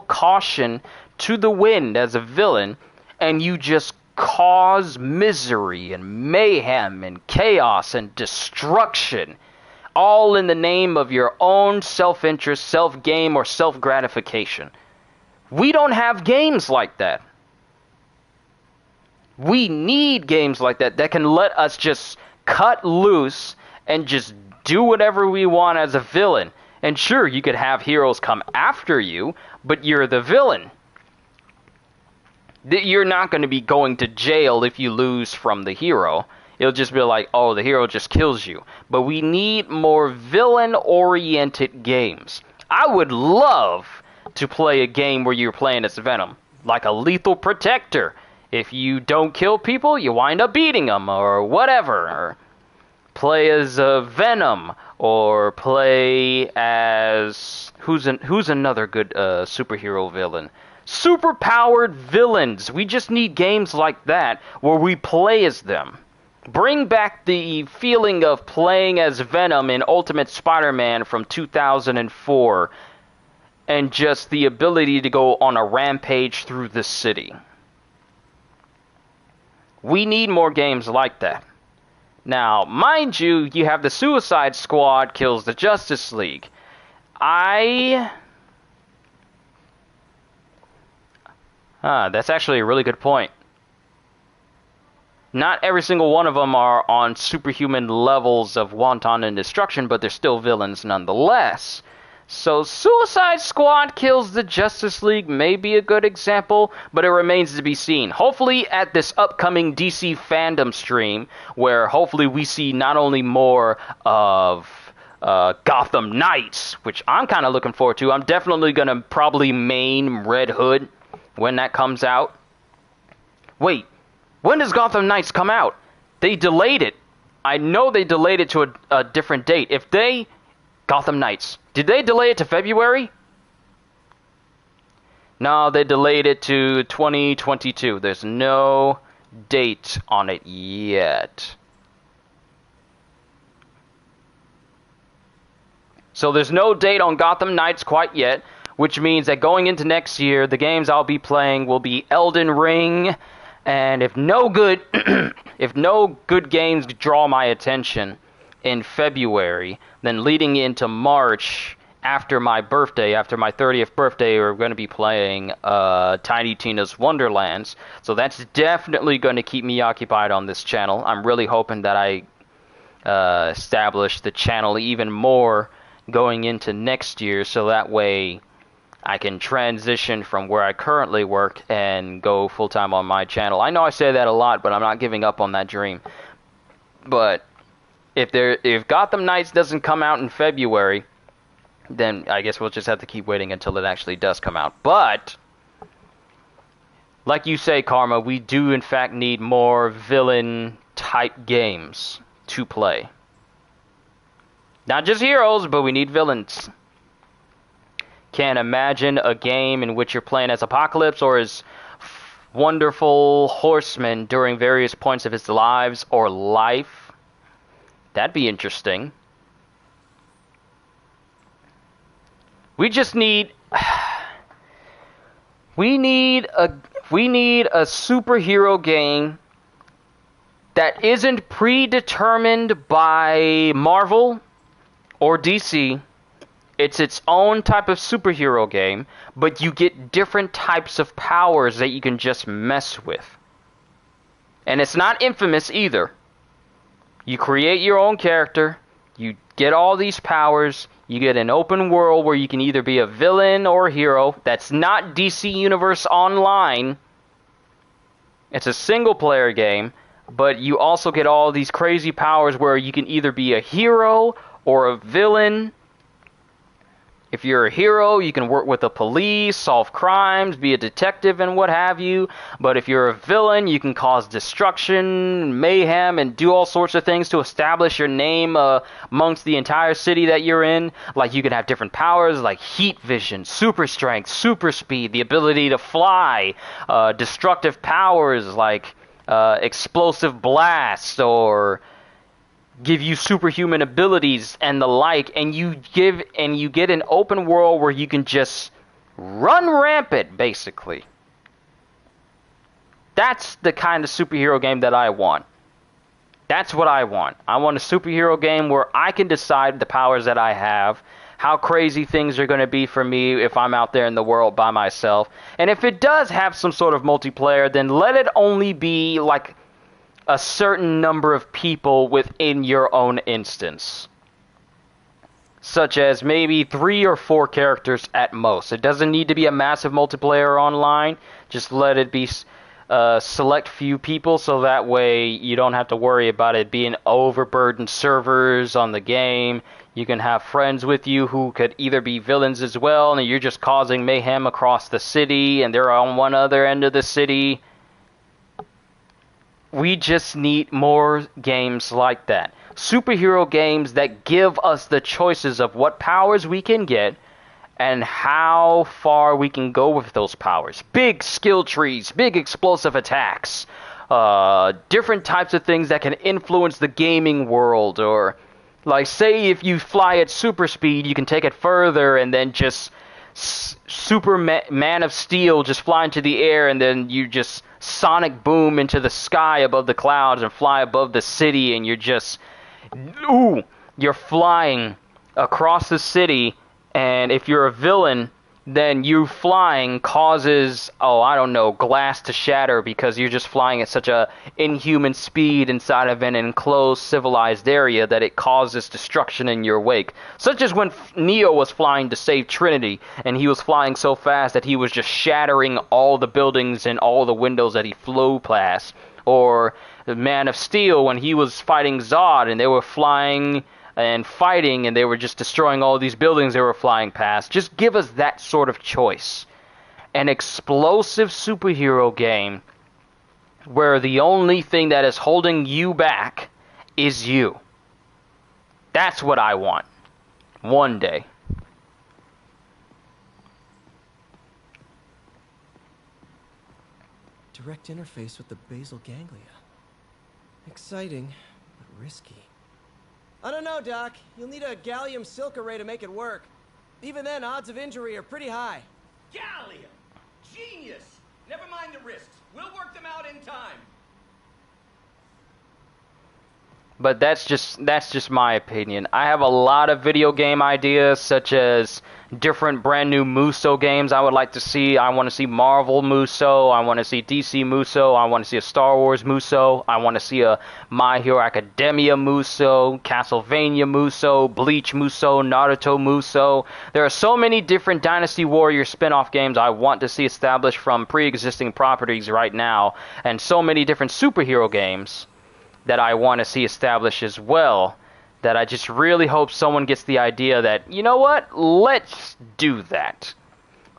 caution to the wind as a villain, and you just cause misery and mayhem and chaos and destruction, all in the name of your own self-interest, self-game, or self-gratification. We don't have games like that. We need games like that that can let us just cut loose and just do whatever we want as a villain. And sure, you could have heroes come after you, but you're the villain. You're not going to be going to jail if you lose from the hero. It'll just be like, oh, the hero just kills you. But we need more villain-oriented games. I would love to play a game where you're playing as Venom, like a Lethal Protector. If you don't kill people, you wind up beating them, or whatever. Or play as Venom, or play as... Who's another good superhero villain? Super-powered villains. We just need games like that where we play as them. Bring back the feeling of playing as Venom in Ultimate Spider-Man from 2004, and just the ability to go on a rampage through the city. We need more games like that. Now, mind you, you have the Suicide Squad kills the Justice League. That's actually a really good point. Not every single one of them are on superhuman levels of wanton and destruction, but they're still villains nonetheless. So Suicide Squad kills the Justice League may be a good example, but it remains to be seen. Hopefully at this upcoming DC fandom stream, where hopefully we see not only more of Gotham Knights, which I'm kind of looking forward to. I'm definitely going to probably main Red Hood when that comes out. Wait, when does Gotham Knights come out? They delayed it. I know they delayed it to a different date. Gotham Knights, did they delay it to February? No, they delayed it to 2022. There's no date on it yet. So there's no date on Gotham Knights quite yet, which means that going into next year, the games I'll be playing will be Elden Ring, and if no good games draw my attention in February, then leading into March, after my birthday, after my 30th birthday, we're going to be playing Tiny Tina's Wonderlands. So that's definitely going to keep me occupied on this channel. I'm really hoping that I establish the channel even more going into next year, so that way I can transition from where I currently work and go full-time on my channel. I know I say that a lot, but I'm not giving up on that dream. But if Gotham Knights doesn't come out in February, then I guess we'll just have to keep waiting until it actually does come out. But like you say, Karma, we do in fact need more villain-type games to play. Not just heroes, but we need villains. Can't imagine a game in which you're playing as Apocalypse or as wonderful horseman during various points of his lives or life. That'd be interesting. We just need... We need a superhero game that isn't predetermined by Marvel or DC. It's its own type of superhero game, but you get different types of powers that you can just mess with. And it's not Infamous either. You create your own character, you get all these powers, you get an open world where you can either be a villain or a hero. That's not DC Universe Online. It's a single-player game, but you also get all these crazy powers where you can either be a hero or a villain. If you're a hero, you can work with the police, solve crimes, be a detective and what have you. But if you're a villain, you can cause destruction, mayhem, and do all sorts of things to establish your name amongst the entire city that you're in. Like you can have different powers like heat vision, super strength, super speed, the ability to fly, destructive powers like explosive blast or give you superhuman abilities and the like, and you get an open world where you can just run rampant, basically. That's the kind of superhero game that I want. That's what I want. I want a superhero game where I can decide the powers that I have, how crazy things are going to be for me if I'm out there in the world by myself. And if it does have some sort of multiplayer, then let it only be like a certain number of people within your own instance. Such as maybe 3 or 4 characters at most. It doesn't need to be a massive multiplayer online. Just let it be select few people, so that way you don't have to worry about it being overburdened servers on the game. You can have friends with you who could either be villains as well, and you're just causing mayhem across the city, and they're on one other end of the city. We just need more games like that. Superhero games that give us the choices of what powers we can get and how far we can go with those powers. Big skill trees, big explosive attacks, different types of things that can influence the gaming world. Or, like, say if you fly at super speed, you can take it further and then just Man of Steel, just fly into the air, and then you just sonic boom into the sky above the clouds and fly above the city, and you're just, you're flying across the city. And if you're a villain, then you flying causes, oh, I don't know, glass to shatter because you're just flying at such a inhuman speed inside of an enclosed civilized area that it causes destruction in your wake. Such as when Neo was flying to save Trinity, and he was flying so fast that he was just shattering all the buildings and all the windows that he flew past. Or the Man of Steel when he was fighting Zod and they were flying and fighting and they were just destroying all these buildings they were flying past. Just give us that sort of choice. An explosive superhero game where the only thing that is holding you back is you. That's what I want. One day. Direct interface with the basal ganglia. Exciting, but risky. I don't know, Doc. You'll need a gallium silk array to make it work. Even then, odds of injury are pretty high. Gallium! Genius! Never mind the risks. We'll work them out in time. But that's just my opinion. I have a lot of video game ideas, such as different brand new Muso games I would like to see. I want to see Marvel Muso. I want to see DC Muso. I want to see a Star Wars Muso. I want to see a My Hero Academia Muso, Castlevania Muso, Bleach Muso, Naruto Muso. There are so many different Dynasty Warrior spin-off games I want to see established from pre-existing properties right now, and so many different superhero games that I want to see established as well, that I just really hope someone gets the idea that, you know what, let's do that.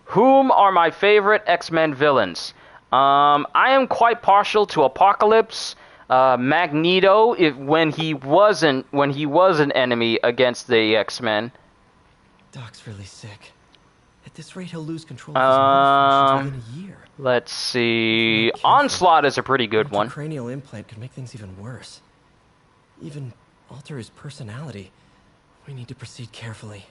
Whom are my favorite X-Men villains? I am quite partial to Apocalypse, Magneto, when he was an enemy against the X-Men. Doc's really sick. At this rate, he'll lose control of his nerve functions within a year. Let's see. Onslaught is a pretty good one. Cranial implant could make things even worse. Even alter his personality. We need to proceed carefully.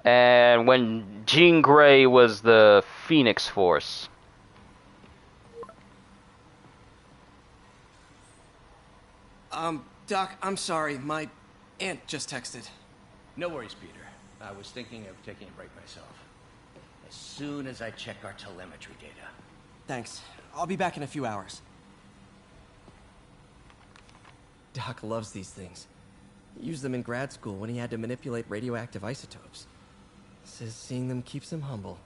And when Jean Grey was the Phoenix Force. Doc, I'm sorry. My aunt just texted. No worries, Peter. I was thinking of taking a break myself. As soon as I check our telemetry data. Thanks. I'll be back in a few hours. Doc loves these things. He used them in grad school when he had to manipulate radioactive isotopes. Says seeing them keeps him humble.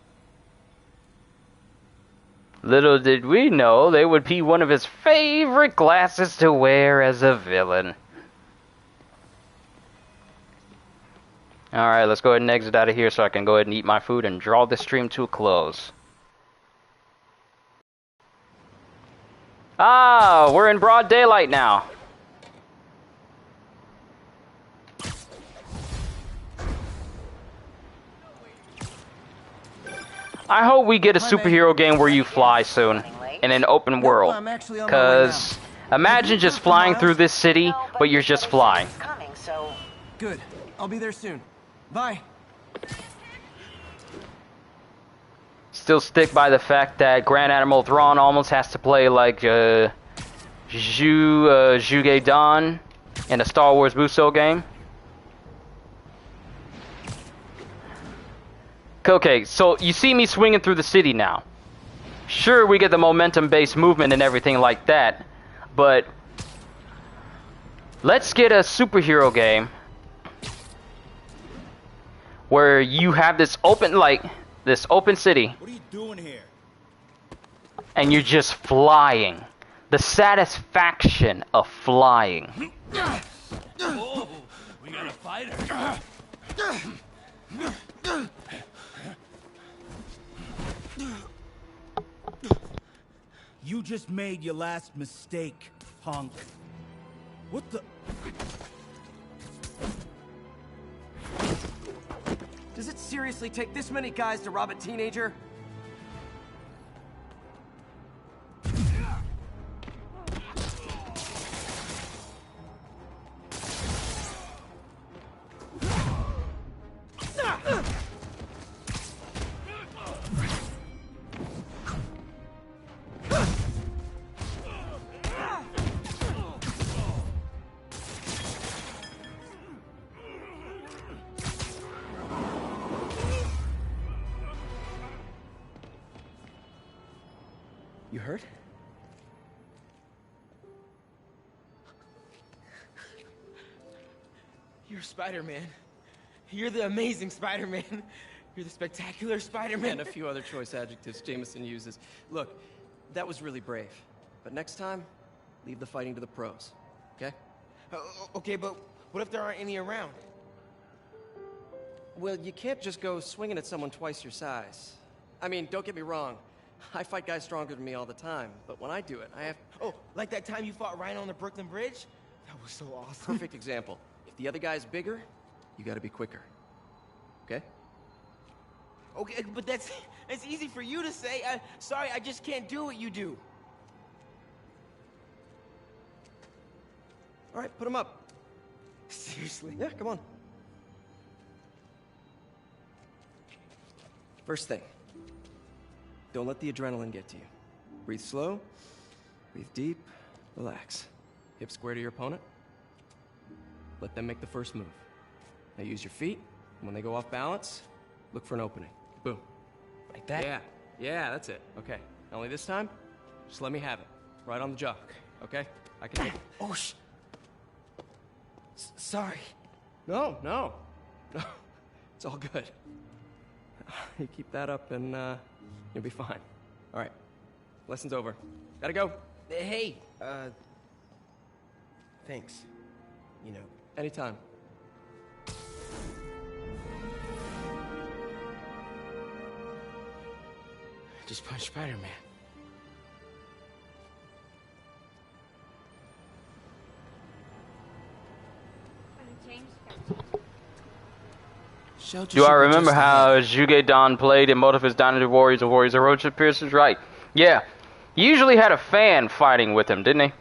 Little did we know they would be one of his favorite glasses to wear as a villain. Alright, let's go ahead and exit out of here so I can go ahead and eat my food and draw this stream to a close. Ah, we're in broad daylight now. I hope we get a superhero game where you fly soon, in an open world. Because imagine just flying through this city, but you're just flying. Good. I'll be there soon. Bye. Still stick by the fact that Grand Admiral Thrawn almost has to play like Zhuge Dan in a Star Wars Muso game. Okay, so you see me swinging through the city now. Sure, we get the momentum-based movement and everything like that, but let's get a superhero game where you have this open, this open city. What are you doing here? And you're just flying. The satisfaction of flying. Oh, we got a fighter. You just made your last mistake, punk. What the? Does it seriously take this many guys to rob a teenager? You hurt? You're Spider-Man. You're the amazing Spider-Man. You're the spectacular Spider-Man. And a few other choice adjectives Jameson uses. Look, that was really brave. But next time, leave the fighting to the pros, okay? Okay, but what if there aren't any around? Well, you can't just go swinging at someone twice your size. I mean, don't get me wrong. I fight guys stronger than me all the time, but when I do it, I have... Oh, like that time you fought Rhino on the Brooklyn Bridge? That was so awesome. Perfect example. If the other guy's bigger, you gotta be quicker. Okay? Okay, but that's easy for you to say. Sorry, I just can't do what you do. All right, put him up. Seriously? Yeah, come on. First thing, don't let the adrenaline get to you. Breathe slow, breathe deep, relax. Hip square to your opponent. Let them make the first move. Now use your feet, and when they go off balance, look for an opening. Boom. Like that? Yeah, that's it. Okay, only this time, just let me have it. Right on the jaw, okay? I can do it. Oh, sorry. No. It's all good. You keep that up and you'll be fine. All right, lesson's over. Gotta go. Hey, thanks. You know. Anytime. I just punched Spider-Man. Do I remember how Juge Don played in most of his Dynasty Warriors and Warriors of Roach? Pierce is right. Yeah. He usually had a fan fighting with him, didn't he?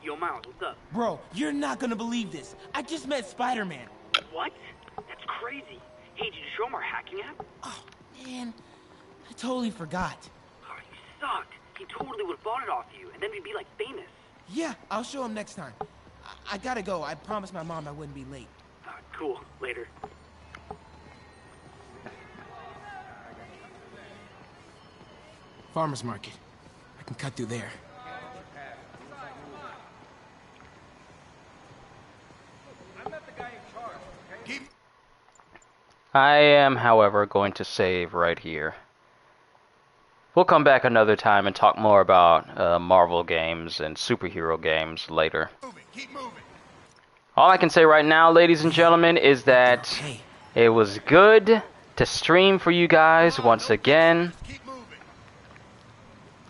Yo, Miles, what's up? Bro, you're not gonna believe this. I just met Spider-Man. What? That's crazy. Hey, did you show him our hacking app? Oh, man. I totally forgot. Oh, you suck. He totally would have bought it off you, and then we'd be, like, famous. Yeah, I'll show him next time. I gotta go. I promised my mom I wouldn't be late. Cool. Later. Farmer's market. I can cut through there. I am, however, going to save right here. We'll come back another time and talk more about Marvel games and superhero games later. All I can say right now, ladies and gentlemen, is that it was good to stream for you guys once again.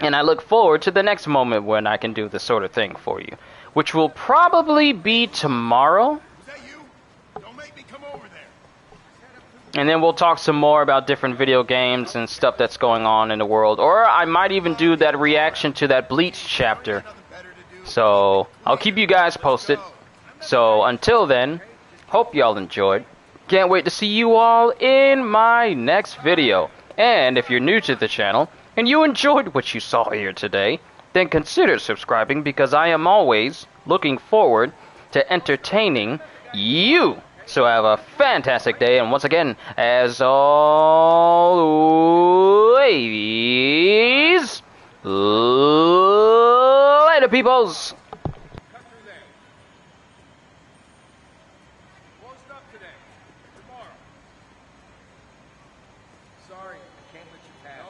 And I look forward to the next moment when I can do this sort of thing for you, which will probably be tomorrow. And then we'll talk some more about different video games and stuff that's going on in the world. Or I might even do that reaction to that Bleach chapter. So I'll keep you guys posted. So until then, hope y'all enjoyed. Can't wait to see you all in my next video. And if you're new to the channel and you enjoyed what you saw here today, then consider subscribing because I am always looking forward to entertaining you. So have a fantastic day, and once again, as always, later, peoples! Sorry, I can't let you pass.